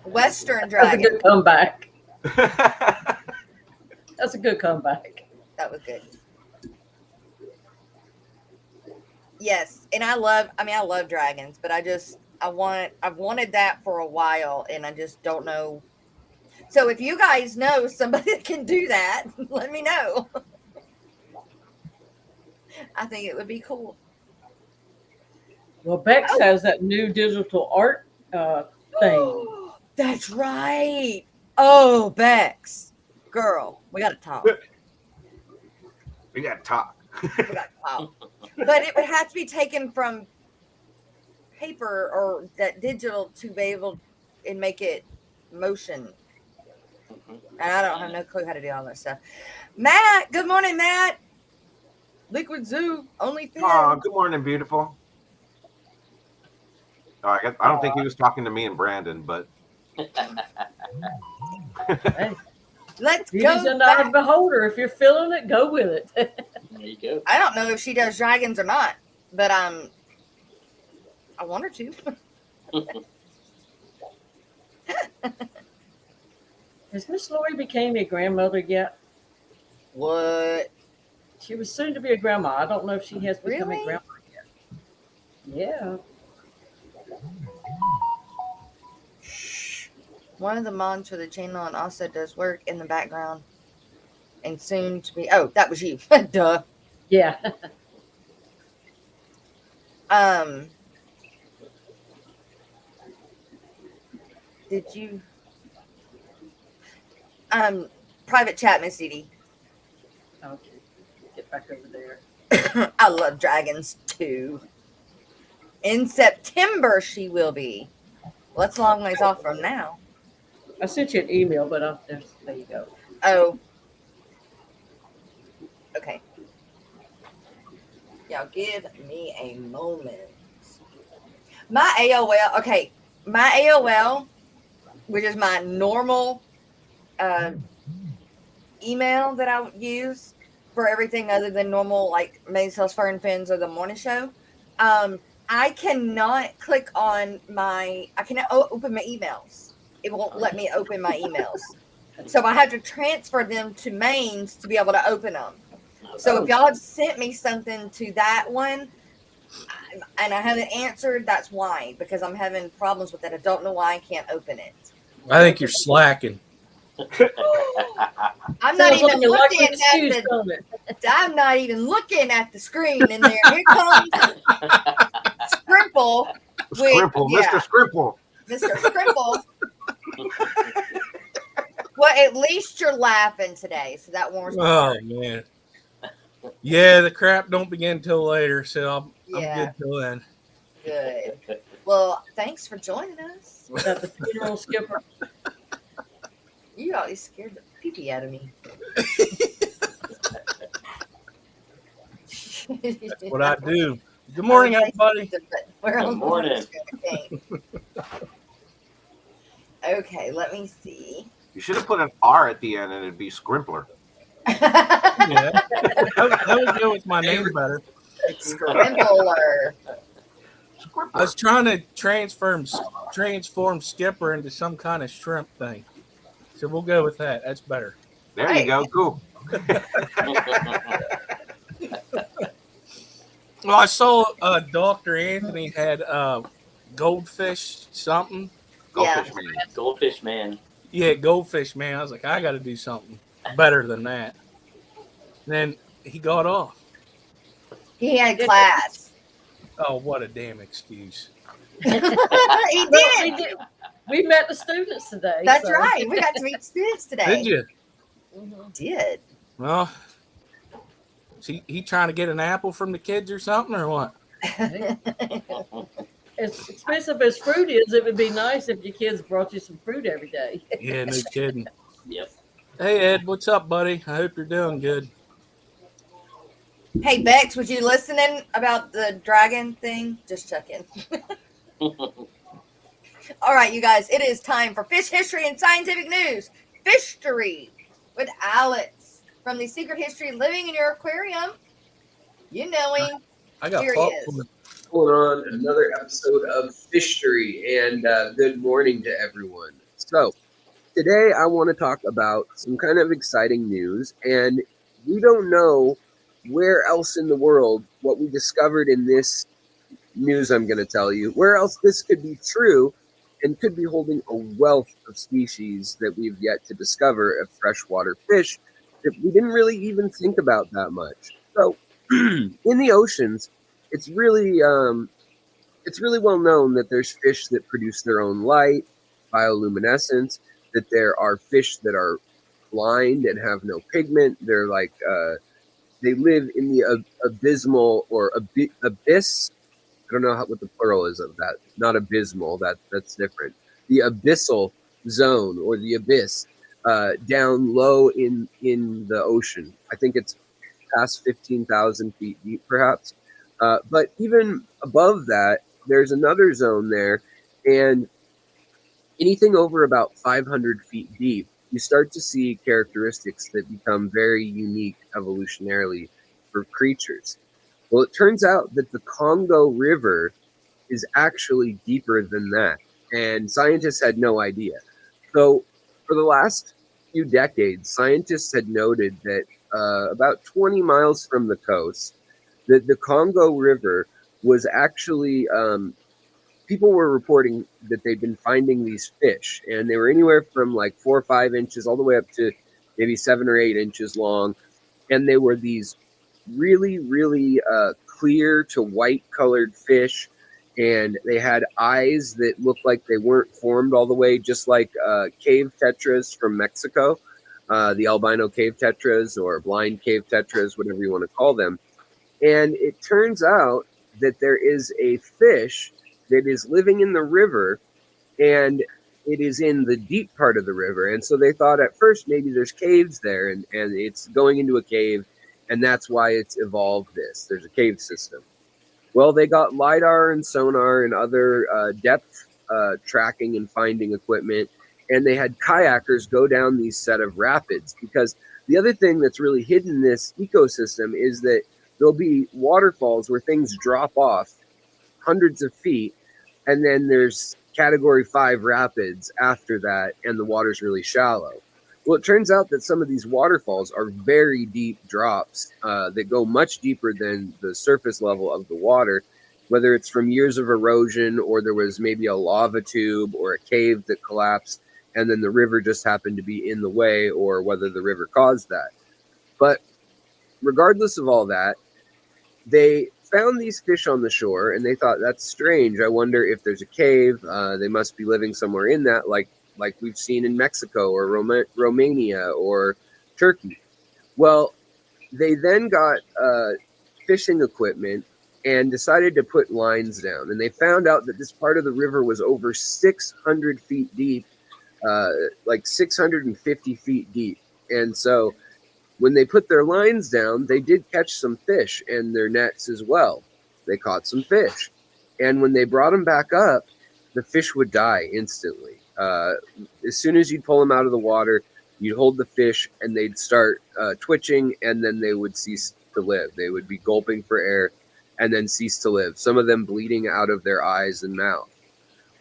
Western That's a dragon. good comeback. That's a good comeback. That was good. Yes, and I love dragons, but I've wanted that for a while, and I just don't know. So if you guys know somebody that can do that, let me know. I think it would be cool. Well, Bex has that new digital art thing. That's right. Oh, Bex. Girl, we got to talk. We got to talk. But it would have to be taken from paper or that digital to be able and make it motion. And I don't have no clue how to do all that stuff. Matt, good morning, Matt. Liquid Zoo, only fan. Oh, good morning, beautiful. I don't think he was talking to me and Brandon, but Hey, let's beauty's go. an eye of the beholder. If you're feeling it, go with it. There you go. I don't know if she does dragons or not, but I want her to. Has Miss Lori became a grandmother yet? What? She was soon to be a grandma. I don't know if she has become Really? a grandma yet. Yeah. One of the moms for the channel and also does work in the background. And soon to be. Oh, that was you. Duh. Yeah. Did you? Private chat, Miss Dee. Okay, get back over there. I love dragons too. In September, she will be. Well, that's a long ways off from now. I sent you an email, but there you go. Oh, okay. Y'all give me a moment. My AOL, okay, my AOL, which is my normal email that I use for everything other than normal, like Main Sales Fern Fins or the morning show. I cannot click on I cannot open my emails. It won't let me open my emails. So I have to transfer them to Main's to be able to open them. So if y'all have sent me something to that one and I haven't answered, that's why, because I'm having problems with it. I don't know why I can't open it. I think you're slacking. I'm not Sounds even like a likely looking excuse, at don't it? I'm not even looking at the screen in there. Here comes Scrimple. Scrimple, Yeah, Mr. Scrimple. Mr. Scrimple. Well, at least you're laughing today, so that warms my Oh heart. man. Yeah, the crap don't begin till later, so I'm Yeah. good till then. Good. Well, thanks for joining us. Was that the funeral skipper? You always scared the pee-pee out of me. That's what I do. Good morning, everybody. Good morning. Okay, let me see. You should have put an R at the end and it'd be Scrimpler. Yeah, that would go with my name better. Scrimpler. I was trying to transform Skipper into some kind of shrimp thing, so we'll go with that. That's better. There you go. Cool. Well, I saw Dr. Anthony had goldfish something. Goldfish man. Goldfish man. Yeah, goldfish man. I was like, I got to do something better than that. And then he got off. He had class. Oh, what a damn excuse. He Well, did. we met the students today. That's so. right. We got to meet students today. Did you? Did. Well, is he trying to get an apple from the kids or something, or what? As expensive as fruit is, it would be nice if your kids brought you some fruit every day. Yeah, no kidding. Yep. Hey, Ed, what's up, buddy? I hope you're doing good. Hey, Bex, was you listening about the dragon thing? Just checking. All right, you guys, it is time for Fish History and Scientific News. Fishery with Alex from the Secret History Living in Your Aquarium. You know him. I got Here he is. popcorn. Going on another episode of Fishery, and good morning to everyone. So today I want to talk about some kind of exciting news, and we don't know where else in the world what we discovered in this news I'm going to tell you, where else this could be true and could be holding a wealth of species that we've yet to discover of freshwater fish that we didn't really even think about that much. So in the oceans, it's really well known that there's fish that produce their own light, bioluminescence, that there are fish that are blind and have no pigment. They're like, they live in the abysmal or abyss. I don't know what the plural is of that. Not abysmal, that's different. The abyssal zone or the abyss, down low in the ocean. I think it's past 15,000 feet deep, perhaps. But even above that, there's another zone there, and anything over about 500 feet deep, you start to see characteristics that become very unique evolutionarily for creatures. Well, it turns out that the Congo River is actually deeper than that, and scientists had no idea. So for the last few decades, scientists had noted that about 20 miles from the coast, that the Congo River was actually, people were reporting that they'd been finding these fish, and they were anywhere from like 4 or 5 inches all the way up to maybe 7 or 8 inches long. And they were these really, really clear to white colored fish. And they had eyes that looked like they weren't formed all the way, just like cave tetras from Mexico. the albino cave tetras or blind cave tetras, whatever you want to call them. And it turns out that there is a fish that is living in the river, and it is in the deep part of the river. And so they thought at first maybe there's caves there, and it's going into a cave, and that's why it's evolved this. There's a cave system. Well, they got LiDAR and sonar and other depth tracking and finding equipment, and they had kayakers go down these set of rapids. Because the other thing that's really hidden in this ecosystem is that there'll be waterfalls where things drop off hundreds of feet, and then there's category 5 rapids after that, and the water's really shallow. Well, it turns out that some of these waterfalls are very deep drops that go much deeper than the surface level of the water, whether it's from years of erosion or there was maybe a lava tube or a cave that collapsed and then the river just happened to be in the way, or whether the river caused that. But regardless of all that, they found these fish on the shore and they thought, that's strange. I wonder if there's a cave. They must be living somewhere in that, like we've seen in Mexico or Romania or Turkey. Well, they then got fishing equipment and decided to put lines down. And they found out that this part of the river was over 600 feet deep, like 650 feet deep. And so when they put their lines down, they did catch some fish and their nets as well. They caught some fish. And when they brought them back up, the fish would die instantly. As soon as you'd pull them out of the water, you'd hold the fish and they'd start twitching, and then they would cease to live. They would be gulping for air and then cease to live, some of them bleeding out of their eyes and mouth.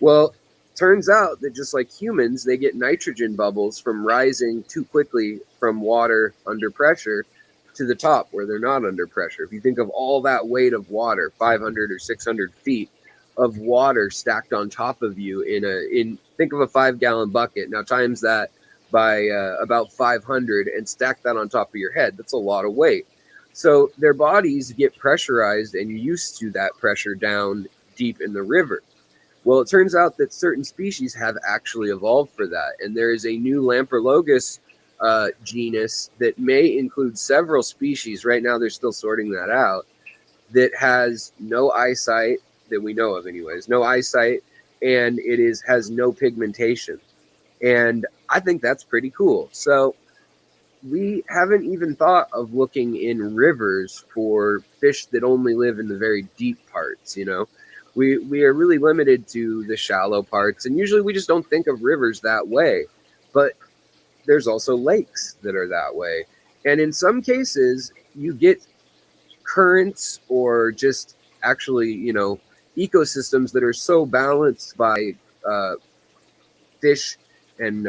Well, turns out that just like humans, they get nitrogen bubbles from rising too quickly from water under pressure to the top where they're not under pressure. If you think of all that weight of water, 500 or 600 feet of water stacked on top of you think of a 5-gallon bucket. Now times that by about 500 and stack that on top of your head. That's a lot of weight. So their bodies get pressurized and used to that pressure down deep in the river. Well, it turns out that certain species have actually evolved for that. And there is a new Lamprologus genus that may include several species. Right now, they're still sorting that out. That has no eyesight, that we know of anyways, no eyesight, and has no pigmentation. And I think that's pretty cool. So we haven't even thought of looking in rivers for fish that only live in the very deep parts, you know? We are really limited to the shallow parts, and usually we just don't think of rivers that way. But there's also lakes that are that way. And in some cases, you get currents or just actually, ecosystems that are so balanced by fish and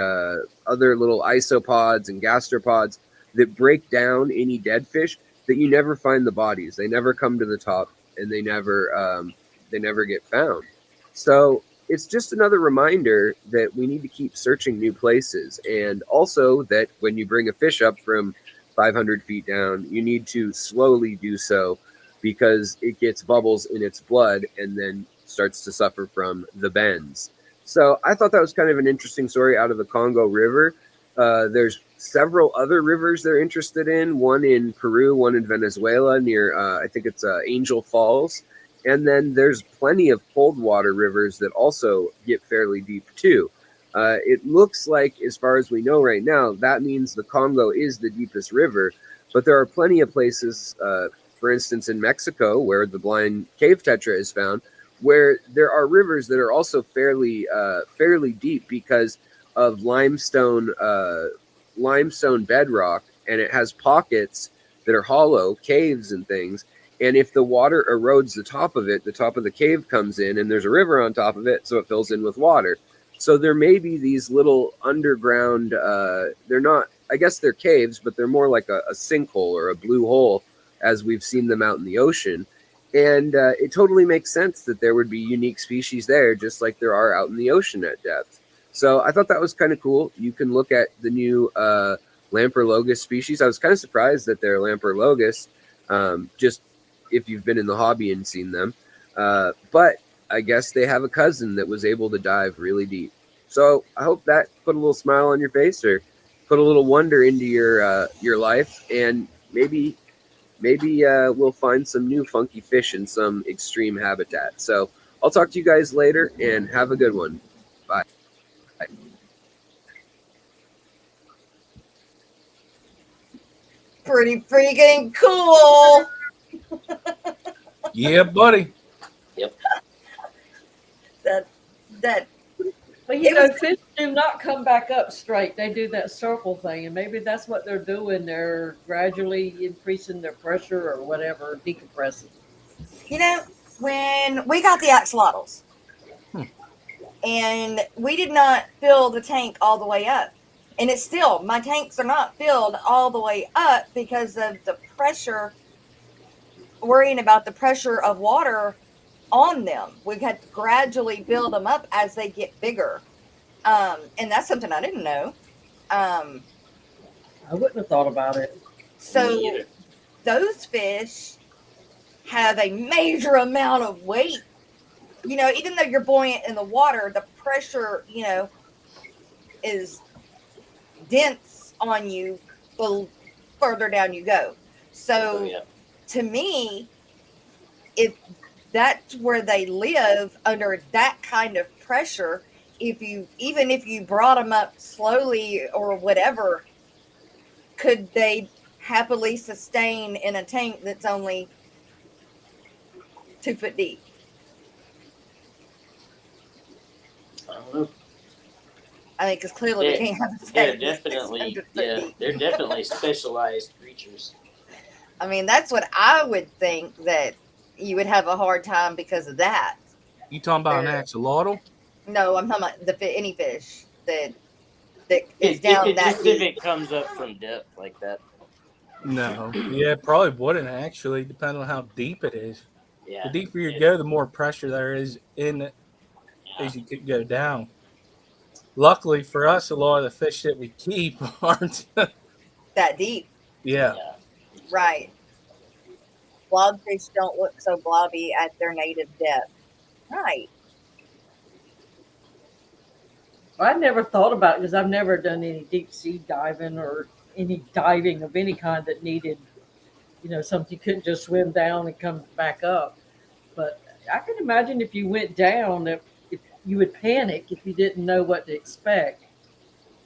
other little isopods and gastropods that break down any dead fish that you never find the bodies. They never come to the top, and they never get found. So it's just another reminder that we need to keep searching new places, and also that when you bring a fish up from 500 feet down, you need to slowly do so, because it gets bubbles in its blood and then starts to suffer from the bends. So I thought that was kind of an interesting story out of the Congo River. There's several other rivers they're interested in, one in Peru, one in Venezuela near, I think it's Angel Falls. And then there's plenty of cold water rivers that also get fairly deep too. It looks like, as far as we know right now, that means the Congo is the deepest river, but there are plenty of places, for instance, in Mexico, where the blind cave tetra is found, where there are rivers that are also fairly deep because of limestone bedrock, and it has pockets that are hollow, caves and things. And if the water erodes the top of it, the top of the cave comes in, and there's a river on top of it, so it fills in with water. So there may be these little underground, they're not, I guess they're caves, but they're more like a sinkhole or a blue hole as we've seen them out in the ocean. And it totally makes sense that there would be unique species there, just like there are out in the ocean at depth. So I thought that was kind of cool. You can look at the new Lamprologus species. I was kind of surprised that they're Lamprologus, just if you've been in the hobby and seen them. But I guess they have a cousin that was able to dive really deep. So I hope that put a little smile on your face, or put a little wonder into your life, and maybe we'll find some new funky fish in some extreme habitat. So I'll talk to you guys later, and have a good one. Bye. Pretty freaking cool. Yeah, buddy. That But It was- fish do not come back up straight. They do that circle thing, and maybe that's what they're doing. They're gradually increasing their pressure or whatever, decompressing. when we got the axolotls, and we did not fill the tank all the way up, and it's still, my tanks are not filled all the way up because of the pressure, worrying about the pressure of water on them. We've had to gradually build them up as they get bigger. And that's something I didn't know. I wouldn't have thought about it. So those fish have a major amount of weight. Even though you're buoyant in the water, the pressure, is dense on you the further down you go. So to me, if that's where they live under that kind of pressure, even if you brought them up slowly or whatever, could they happily sustain in a tank that's only 2 foot deep? I don't know. I mean, because clearly we can't have a They're tank that's definitely 600 foot deep. they're definitely specialized creatures. I mean, that's what I would think, that you would have a hard time because of that. You talking about an axolotl? No, I'm talking about any fish that is down that If deep. it comes up from depth like that. No. Yeah, it probably wouldn't actually, depending on how deep it is. Yeah. The deeper you go, the more pressure there is in it as you could go down. Luckily for us, a lot of the fish that we keep aren't. That deep. Yeah. Right. Wild fish don't look so blobby at their native depth. Right. I never thought about it because I've never done any deep sea diving or any diving of any kind that needed, something you couldn't just swim down and come back up. But I can imagine if you went down, if you would panic if you didn't know what to expect.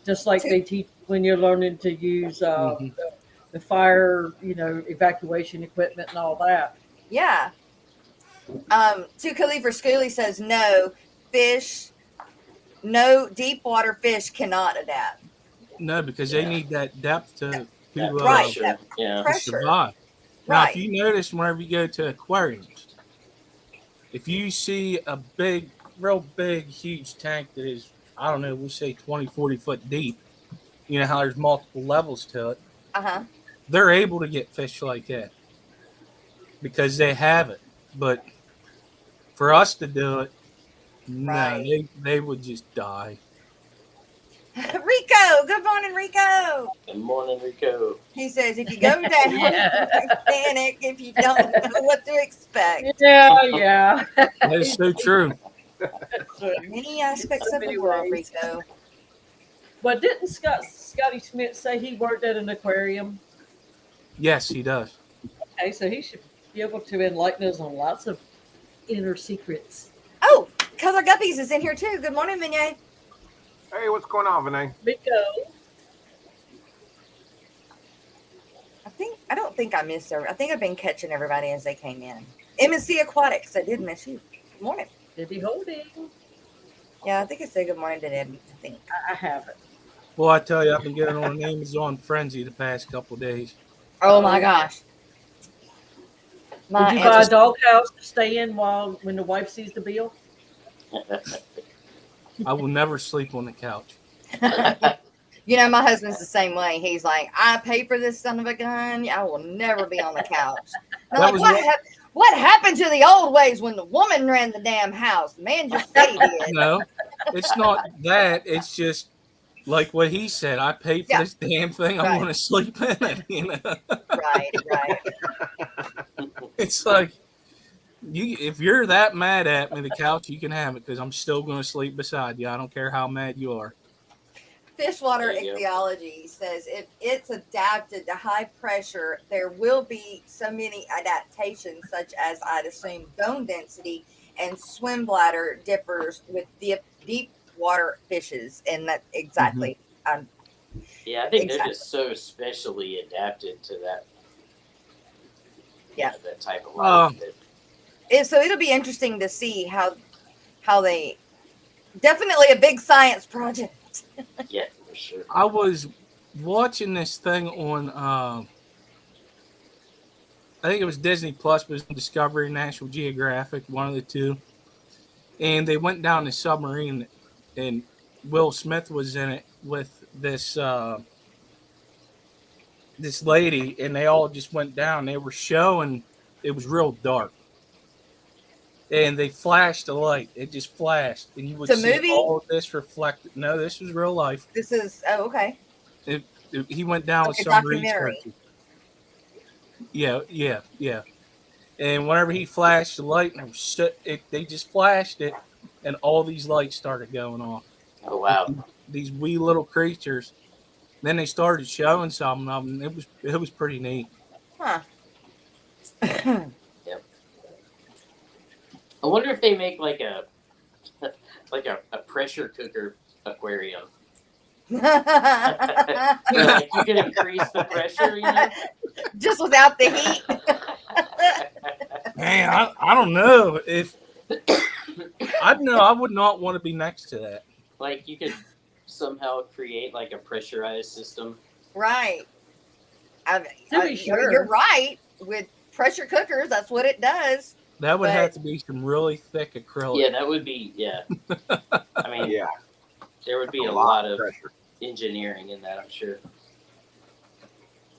Just like they teach when you're learning to use the fire, evacuation equipment and all that. Yeah. Tukali for Schoolie says no deep water fish cannot adapt. No, because they need that depth to Pressure. survive. Now, if you notice whenever you go to aquariums, if you see a real big, huge tank that is, I don't know, we'll say 20, 40 foot deep, you know how there's multiple levels to it. They're able to get fish like that because they have it. But for us to do it, no, they would just die. Rico, good morning, Rico. Good morning, Rico. He says, if you go down, panic if you don't know what to expect. Yeah. That is so true. Many aspects of the world, Rico. Well, didn't Scotty Smith say he worked at an aquarium? Yes, he does. Okay, so he should be able to enlighten us on lots of inner secrets. Oh, Color Guppies is in here too. Good morning, Vinay. Hey, what's going on, Vinay? Rico. I don't think I missed her. I think I've been catching everybody as they came in. M&C Aquatics, I did miss you. Good morning. Debbie Holding. Yeah, I think I said good morning to Debbie. I think I haven't. Well, I tell you, I've been getting on an Amazon frenzy the past couple of days. Oh my gosh. Did you buy a doghouse to stay in when the wife sees the bill? I will never sleep on the couch. My husband's the same way. He's like, I pay for this son of a gun. I will never be on the couch. What happened to the old ways when the woman ran the damn house? The man just said he did. No, it's not that. It's just like what he said. I paid for this damn thing. I'm going to sleep in it. Right. It's like, if you're that mad at me, the couch, you can have it because I'm still going to sleep beside you. I don't care how mad you are. Fishwater There you go. ichthyology says if it's adapted to high pressure, there will be so many adaptations, such as I'd assume bone density and swim bladder differs with deep water fishes, and that exactly. Yeah, I think they're Exactly. just so specially adapted to that. Yeah. That type of life. So it'll be interesting to see how they. Definitely a big science project. Yeah, for sure. I was watching this thing on, I think it was Disney Plus, but it was on Discovery, National Geographic, one of the two. And they went down the submarine, and Will Smith was in it with this lady, and they all just went down. They were showing it was real dark, and they flashed a light. It just flashed, and you would It's a see movie? all of this reflected. No, this was real life. This is okay. He went down Like with a some documentary. researchers. Yeah. And whenever he flashed the light, and they just flashed it, and all these lights started going off. Oh wow! These wee little creatures. Then they started showing some of them. It was pretty neat. Huh. Yep. I wonder if they make like a pressure cooker aquarium. Like you can increase the pressure, just without the heat. Man, I don't know if I would not want to be next to that. Like you could somehow create like a pressurized system. Right. Sure. You're right. With pressure cookers, that's what it does. That would have to be some really thick acrylic. Yeah, that would be. Yeah. I mean, Yeah, there would be a a lot of of pressure. engineering in that, I'm sure.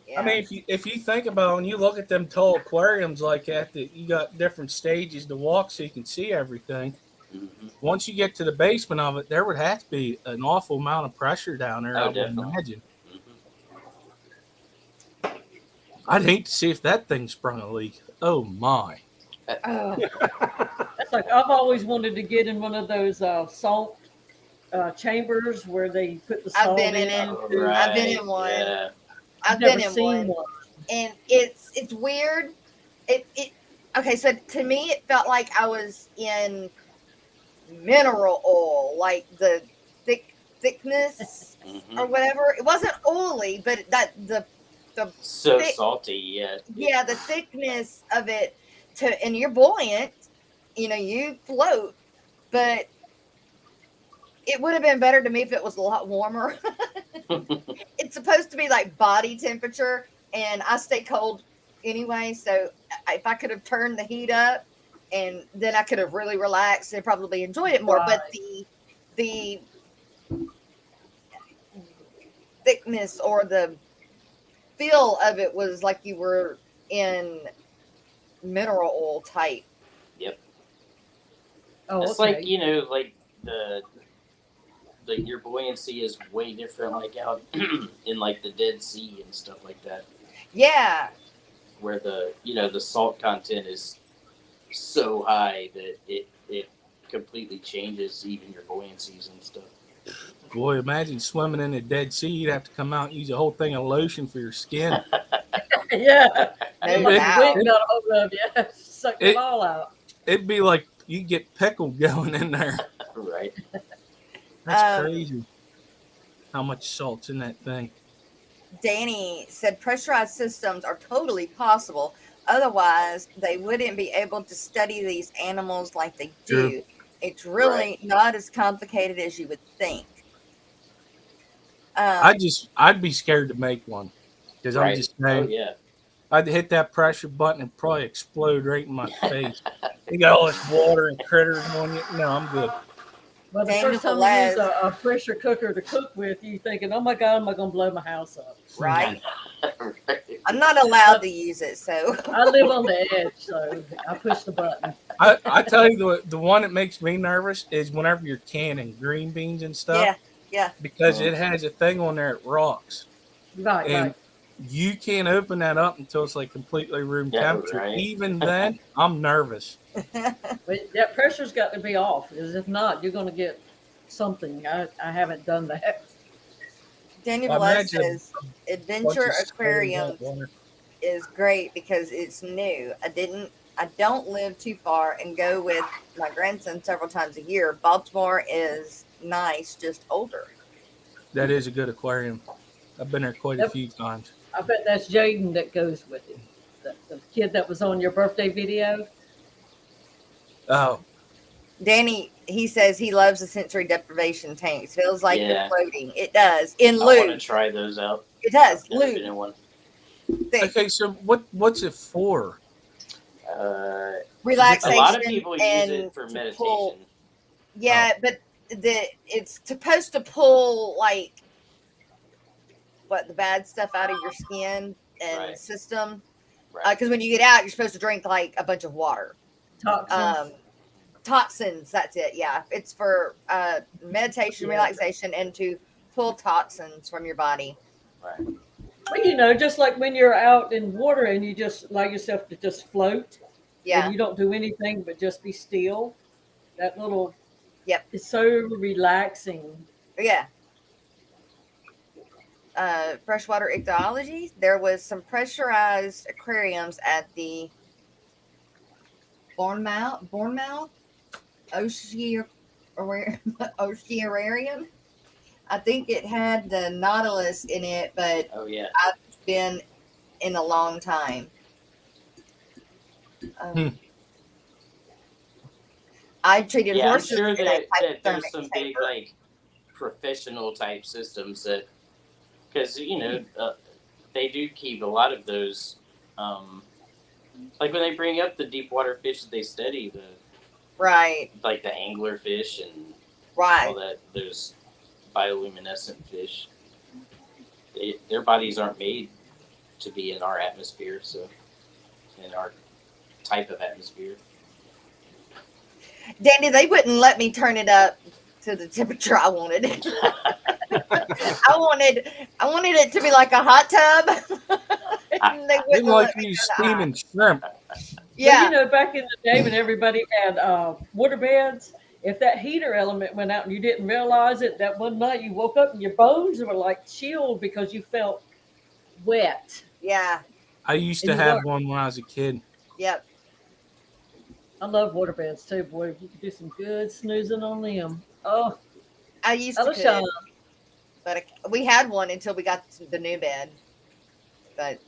Yeah. I mean, if you think about it, when you look at them tall aquariums like that, you got different stages to walk so you can see everything. Mm-hmm. Once you get to the basement of it, there would have to be an awful amount of pressure down there. Oh, I would definitely. imagine. Mm-hmm. I'd hate to see if that thing sprung a leak. Oh my! Oh. That's like I've always wanted to get in one of those salt chambers where they put the salt I've been in it. Oh, right. I've been in one. Yeah. I've never been in seen one. And it's weird. It okay, so to me it felt like I was in mineral oil, like the thickness Mm-hmm. or whatever. It wasn't oily, but the So thick, salty, yeah, the thickness of it and you're buoyant, you float, but it would have been better to me if it was a lot warmer. It's supposed to be like body temperature, and I stay cold anyway. So if I could have turned the heat up, and then I could have really relaxed and probably enjoyed it more. Right. But the thickness or the feel of it was like you were in mineral oil type. Yep. Oh, It's okay. like like your buoyancy is way different, like out in like the Dead Sea and stuff like that, Yeah. where the salt content is so high that it completely changes even your buoyancies and stuff. Boy, imagine swimming in the Dead Sea. You'd have to come out and use a whole thing of lotion for your skin. Yeah. No And like doubt. the wind got a hold of you. Suck it all out. It'd be like you get pickled going in there. Right. That's crazy. How much salt's in that thing? Danny said pressurized systems are totally possible. Otherwise, they wouldn't be able to study these animals like they do. True. It's really not as complicated as you would think. I'd be scared to make one because I'm just saying. Oh yeah. I'd hit that pressure button and probably explode right in my face. You got all this water and critters on you. No, I'm good. But the Daniel first time you use a pressure cooker to cook with, you thinking, "Oh my God, am I going to blow my house up?" Right? I'm not allowed to use it, so I live on the edge, so I push the button. I tell you, the one that makes me nervous is whenever you're canning green beans and stuff. Yeah. Because it has a thing on there that rocks. Right, And right. you can't open that up until it's like completely room Yeah, temperature. right. Even then, I'm nervous. But that pressure's got to be off, because if not, you're going to get something. I haven't done that. Daniel Well, I Velez imagine says bunch Adventure of scary Aquarium water. is great because it's new. I don't live too far and go with my grandson several times a year. Baltimore is nice, just older. That is a good aquarium. I've been there quite a Yep. few times. I bet that's Jaden that goes with him. The kid that was on your birthday video. Oh, Danny, he says he loves the sensory deprivation tanks. Feels like you're Yeah. floating. It does. In I want to lube. try those out. It does. I've never been Lube. in one. Thick. okay. So what's it for? A Relaxation. lot of people use and it for to meditation. pull- yeah, but it's supposed to pull like the bad stuff out of your skin and Right. system. Right. Because when you get out, you're supposed to drink like a bunch of water. Toxins. Toxins. That's it. Yeah, it's for meditation, relaxation, and to pull toxins from your body. Right. Well, just like when you're out in water and you just allow yourself to just float. Yeah. And you don't do anything but just be still. That little. Yep. It's so relaxing. Yeah. Freshwater ichthyology. There was some pressurized aquariums at the Bournemouth Oceanarium. I think it had the Nautilus in it, but Oh yeah. I've been in a long time. I treated Yeah, I'm horses sure in a that there's hypothermic some big chamber. like professional type systems that, because they do keep a lot of those. Like when they bring up the deep water fish that they study, Right. like the angler fish and Right. all that, those bioluminescent fish. Their bodies aren't made to be in our atmosphere, so in our type of atmosphere. Danny, they wouldn't let me turn it up to the temperature I wanted. I wanted it to be like a hot tub. And they They wouldn't like let me you turn it steaming shrimp. Yeah. But back in the day when everybody had water beds, if that heater element went out and you didn't realize it, that one night you woke up and your bones were like chilled because you felt wet. Yeah. I used And to you have weren't. one when I was a kid. Yep. I love water beds too, boy. You could do some good snoozing on them. Oh, I used to hello, could, Sean. but we had one until we got the new bed. But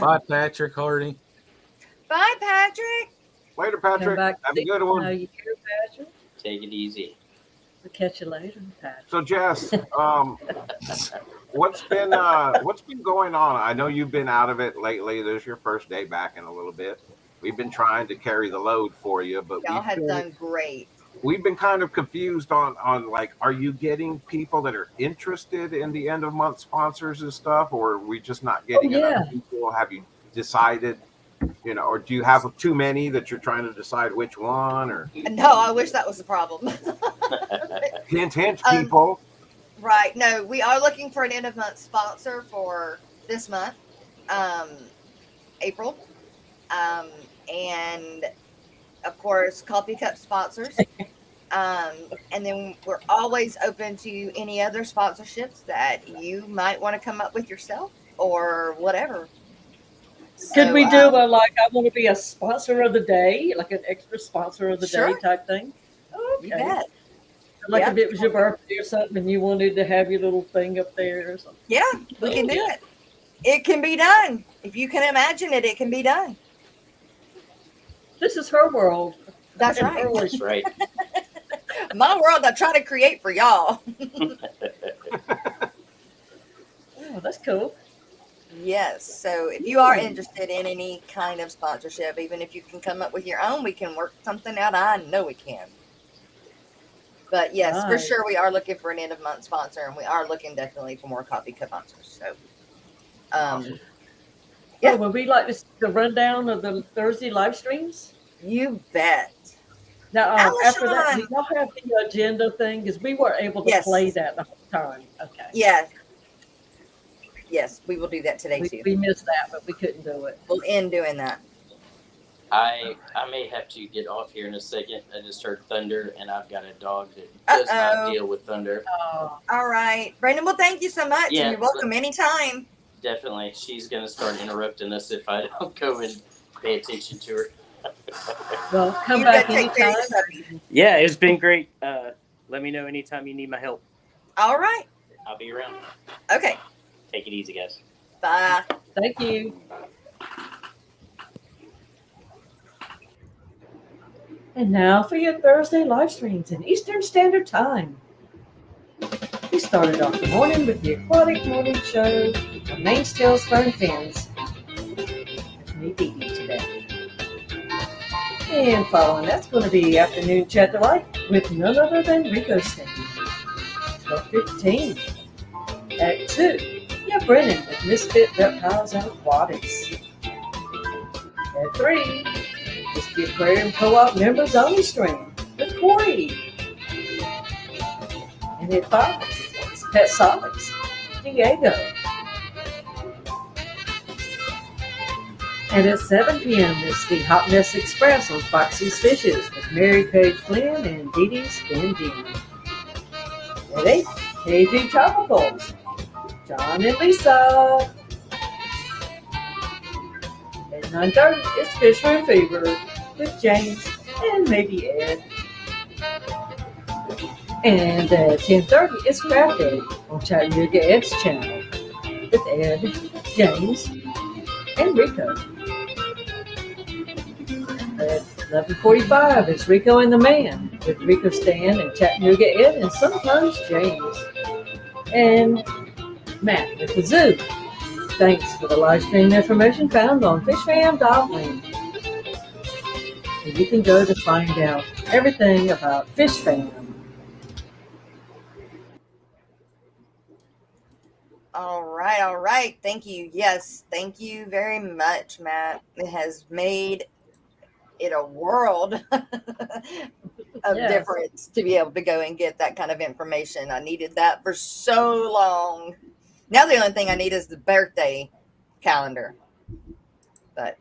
Bye, Patrick Hardy. bye, Patrick. Later, Come Patrick. back. Have a good How one. you doing, Patrick? Take it easy. We'll catch you later, Patrick. So, Jess, what's been going on? I know you've been out of it lately. This is your first day back in a little bit. We've been trying to carry the load for you, but Y'all have done great. we've been kind of confused on like, are you getting people that are interested in the end of month sponsors and stuff, or are we just not getting enough people? Have you decided, or do you have too many that you're trying to decide which one? Or No, I wish that was the problem. hint, hint, people. Right. No, we are looking for an end of month sponsor for this month, April. And of course, coffee cup sponsors. And then we're always open to any other sponsorships that you might want to come up with yourself or whatever. Could So, we do I want to be a sponsor of the day, like an extra sponsor of the day type thing? You bet. Like if it was your birthday or something and you wanted to have your little thing up there or something. Yeah, we can do it. It can be done. If you can imagine it, it can be done. This is her world. That's right. That's right. My world I try to create for y'all. Oh, that's cool. Yes. So if you are interested in any kind of sponsorship, even if you can come up with your own, we can work something out. I know we can. But yes, for sure, we are looking for an end of month sponsor, and we are looking definitely for more coffee cup sponsors. So, yeah, would we like to see the rundown of the Thursday live streams? You bet. Now, after that, do y'all have the agenda thing? Because we weren't able to play that the whole time. Okay. Yeah. Yes, we will do that today too. We missed that, but we couldn't do it. We'll end doing that. I may have to get off here in a second. I just heard thunder, and I've got a dog that does not deal with thunder. All right, Brandon. Well, thank you so much, Yeah, and you're welcome anytime. Definitely, she's gonna start interrupting us if I don't go and pay attention to her. Well, come You back gotta take care of anytime. yourself. Yeah, it's been great. Let me know anytime you need my help. All right. I'll be around. Okay. Take it easy, guys. Bye. Thank you. And now for your Thursday live streams in Eastern Standard Time. We started off the morning with the Aquatic Morning Show on Mainstays Fern Fins. With me, Dee Dee, today. And following that's going to be Afternoon Chat Delight with none other than Rico Stain. 12:15. At 2, yeah, Brennan with Misfit Reptiles and Aquatics. At 3, it's the Aquarium Co-op Members Only Stream with Corey. And at 5, it's Pet Solids, Diego. And at 7 p.m., it's the Hot Mess Express on Foxy's Fishes with Mary Paige Flynn and Dee Dee Spin Jim. At 8, KG Tropicals, John and Lisa. At 9:30, it's Fisher and Fever with James and maybe Ed. And at 10:30, it's Craft Egg on Chattanooga Ed's channel with Ed, James, and Rico. At 11:45, it's Rico and the Man with Rico Stan and Chattanooga Ed and sometimes James. And Matt with the Zoo. Thanks for the live stream information found on fishfam.link. And you can go to find out everything about FishFam. All right. Thank you. Yes, thank you very much, Matt. It has made it a world of difference to be able to go and get that kind of information. I needed that for so long. Now the only thing I need is the birthday calendar. But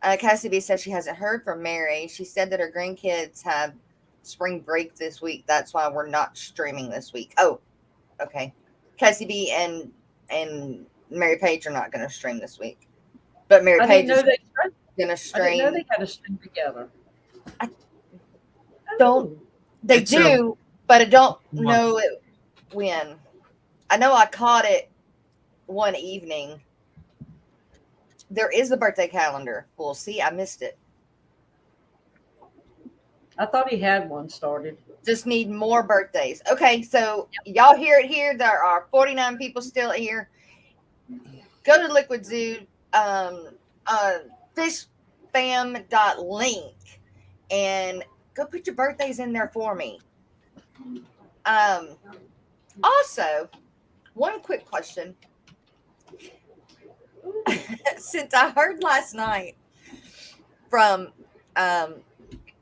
Cassie B says she hasn't heard from Mary. She said that her grandkids have spring break this week. That's why we're not streaming this week. Oh, okay. Cassie B and Mary Paige are not going to stream this week. But Mary Paige is going to stream. I didn't know they had a stream together. They do, but I don't know when. I know I caught it one evening. There is a birthday calendar. We'll see. I missed it. I thought he had one started. Just need more birthdays. Okay, so y'all hear it here. There are 49 people still here. Go to Liquid Zoo, fishfam.link, and go put your birthdays in there for me. Also, one quick question. Since I heard last night from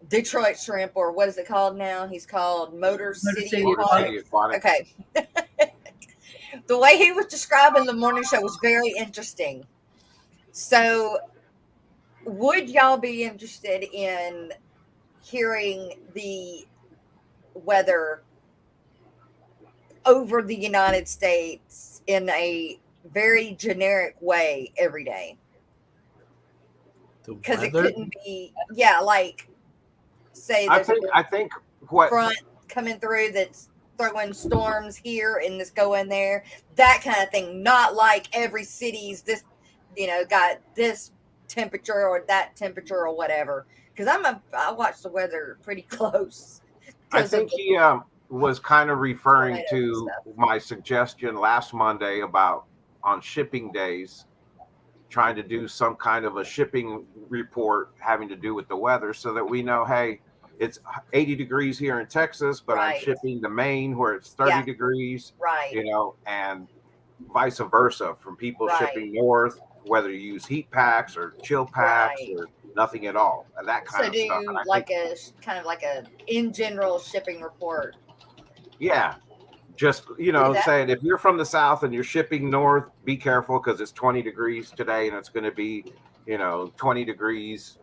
Detroit Shrimp, or what is it called now? He's called Motor City Aquatic. Okay. The way he was describing the morning show was very interesting. So, would y'all be interested in hearing the weather over the United States in a very generic way every day? Because it couldn't be, like, say I think what front coming through that's throwing storms here and this going there, that kind of thing. Not like every city's this, got this temperature or that temperature or whatever. Because I watch the weather pretty close. I think he was kind of referring to my suggestion last Monday about on shipping days, trying to do some kind of a shipping report having to do with the weather so that we know, hey, it's 80 degrees here in Texas, but I'm shipping to Maine where it's 30 degrees, and vice versa from people shipping north, whether you use heat packs or chill packs or nothing at all, and that kind of stuff. So do like a kind of like a in general shipping report. Yeah. Just, saying if you're from the South and you're shipping north, be careful because it's 20 degrees today and it's going to be, 20 degrees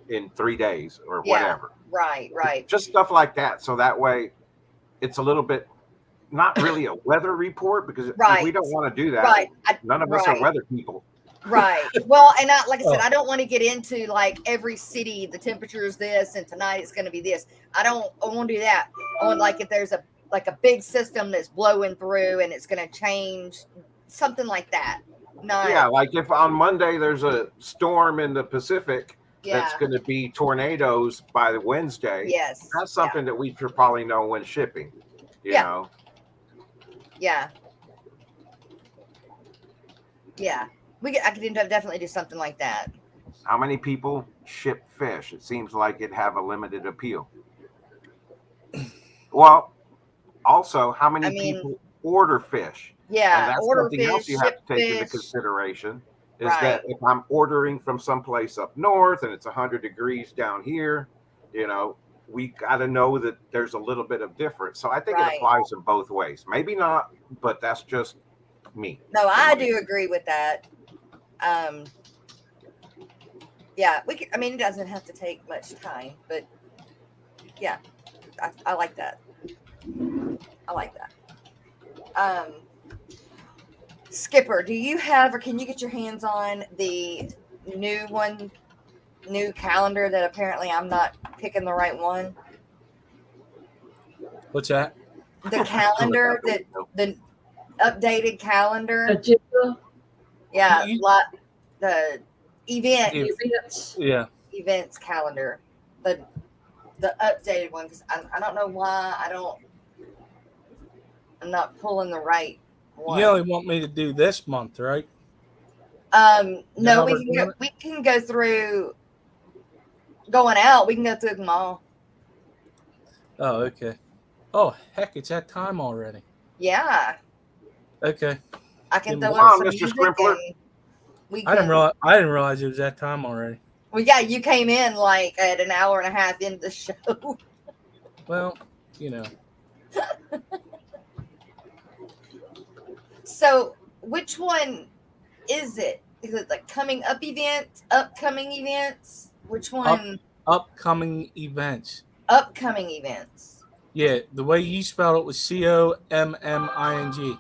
in 3 days or Yeah. whatever. Right. Just stuff like that. So that way it's a little bit, not really a weather report, because we don't want to do that. Right. None of us are weather people. Right. Well, and like I said, I don't want to get into like every city, the temperature is this, and tonight it's going to be this. I want to do that. I want, like, if there's a big system that's blowing through and it's going to change, something like that. Yeah, like if on Monday there's a storm in the Pacific that's going to be tornadoes by the Wednesday. Yes. That's something that we should probably know when shipping. You know? Yeah. I could definitely do something like that. How many people ship fish? It seems like it have a limited appeal. Well, also, how many people order fish? Yeah, and that's something else you have to take into consideration. Is that if I'm ordering from someplace up north and it's 100 degrees down here, we got to know that there's a little bit of difference. So I think it applies in both ways. Maybe not, but that's just me. No, I do agree with that. Yeah, we could, it doesn't have to take much time, but yeah, I like that. I like that. Skipper, do you have, or can you get your hands on the new calendar that apparently I'm not picking the right one? What's that? The calendar, the updated calendar. Agenda. Yeah, the events. Yeah. Events calendar. The updated one, because I don't know why I'm not pulling the right one. You only want me to do this month, right? No, we can go through going out. We can go through them all. Oh, okay. Oh, heck, it's that time already. Yeah. Okay. I can throw on, some Mr. music Sprinkler. I didn't realize it was that time already. Well, yeah, you came in like at an hour and a half into the show. Well, So, which one is it? Is it like coming up events, upcoming events? Which one? Upcoming events. Upcoming events. Yeah, the way you spelled it was COMMING.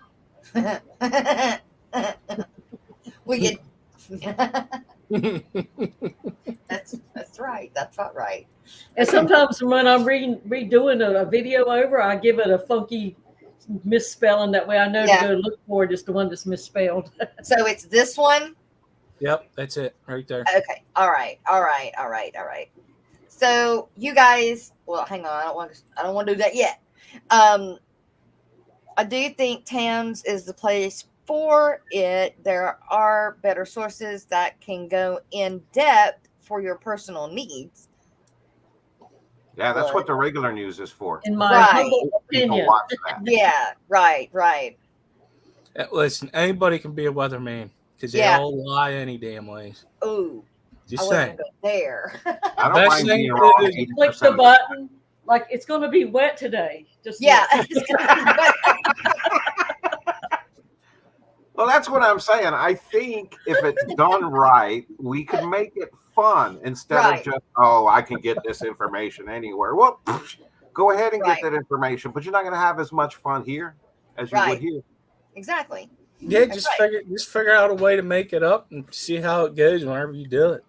We get. That's right. That's not right. And sometimes when I'm redoing a video over, I give it a funky misspelling. That way I know to go look for just the one that's misspelled. So it's this one? Yep, that's it right there. Okay. All right. So you guys, well, hang on. I don't want to do that yet. I do think Tams is the place for it. There are better sources that can go in depth for your personal needs. Yeah, that's what the regular news is for. In my humble opinion. Watch that. Yeah, right. Listen, anybody can be a weatherman because they all lie any damn ways. Ooh, just saying. Go there. I don't mind being wrong. Click the button. Like, it's going to be wet today. Just it's going to be wet. Well, that's what I'm saying. I think if it's done right, we could make it fun instead of just, I can get this information anywhere. Well, go ahead and get that information, but you're not going to have as much fun here as you would here. Exactly. Yeah, just figure out a way to make it up and see how it goes whenever you do it.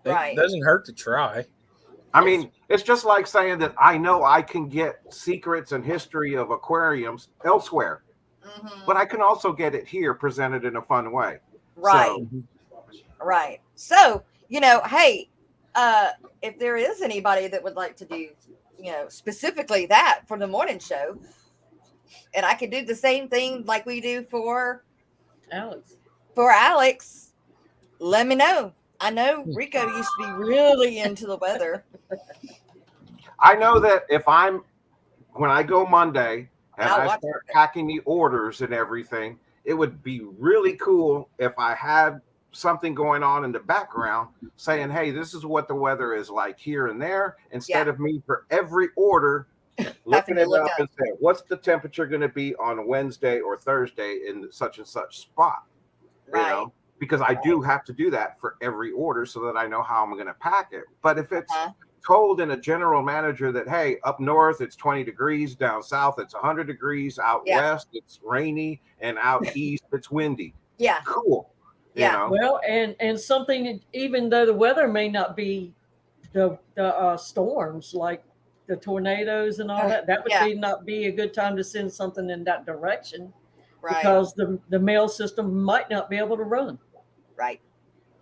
It doesn't hurt to try. I mean, it's just like saying that I know I can get secrets and history of aquariums elsewhere. Mm-hmm. But I can also get it here presented in a fun way. Right. So, hey, if there is anybody that would like to do, specifically that for the morning show, and I could do the same thing like we do for Alex, let me know. I know Rico used to be really into the weather. I know that when I go Monday, and I start packing the orders and everything, it would be really cool if I had something going on in the background saying, hey, this is what the weather is like here and there, instead of me for every order looking it up and saying, what's the temperature going to be on Wednesday or Thursday in such and such spot? because I do have to do that for every order so that I know how I'm going to pack it. But if it's Uh-huh. told in a general manager that, hey, up north it's 20 degrees, down south it's 100 degrees, out west it's rainy, and out east it's windy. Yeah. Cool. Yeah. You know? Well, and something, even though the weather may not be the storms like the tornadoes and all that, that would Yeah. be not be a good time to send something in that direction, Right. because the mail system might not be able to run Right.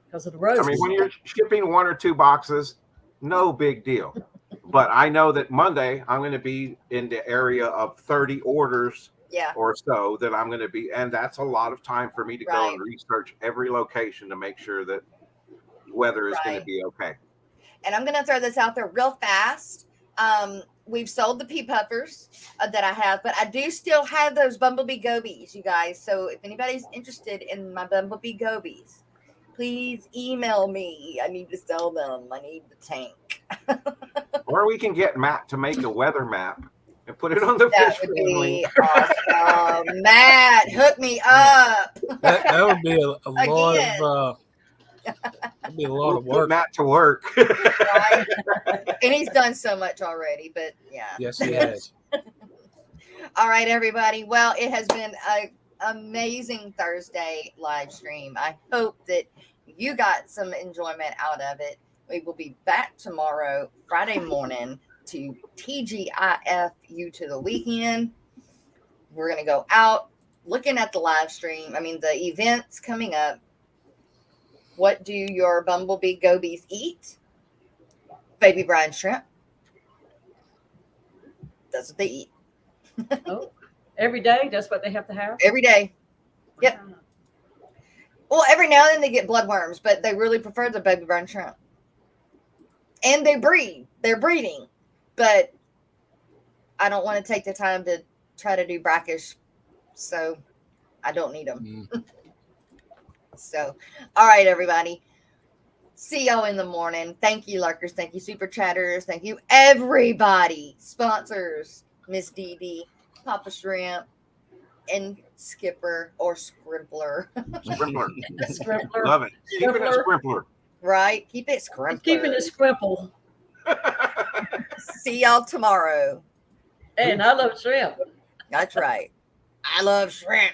because of the roads. I mean, when you're shipping 1 or 2 boxes, no big deal. But I know that Monday I'm going to be in the area of 30 orders or so that I'm going to be, and that's a lot of time for me to go and research every location to make sure that weather is going to be okay. And I'm going to throw this out there real fast. We've sold the pea puffers that I have, but I do still have those bumblebee gobies, you guys. So if anybody's interested in my bumblebee gobies, please email me. I need to sell them. I need the tank. Or we can get Matt to make a weather map and put it on the That fish would family. be awesome. Matt, hook me up. That would be a lot of that'd be a lot of work. Put Matt to work. Right? And he's done so much already, but yeah. Yes, he has. All right, everybody. Well, it has been an amazing Thursday live stream. I hope that you got some enjoyment out of it. We will be back tomorrow, Friday morning, to TGIF you to the weekend. We're going to go out looking at the live stream. I mean, the events coming up. What do your bumblebee gobies eat? Baby brine shrimp. That's what they eat. Oh, every day, that's what they have to have? Every day. Yep. Well, every now and then they get bloodworms, but they really prefer the baby brine shrimp. And they breed. They're breeding. But I don't want to take the time to try to do brackish, so I don't need them. So, all right, everybody. See y'all in the morning. Thank you, lurkers. Thank you, super chatters. Thank you, everybody. Sponsors, Miss Dee Dee, Papa Shrimp, and Skipper or Scrimpler. Scrimpler. Scrimpler. Love it. Keep it a scrimpler. Right? Keep it Scrimpler. Keeping it scrimple. See y'all tomorrow. And I love shrimp. That's right. I love shrimp.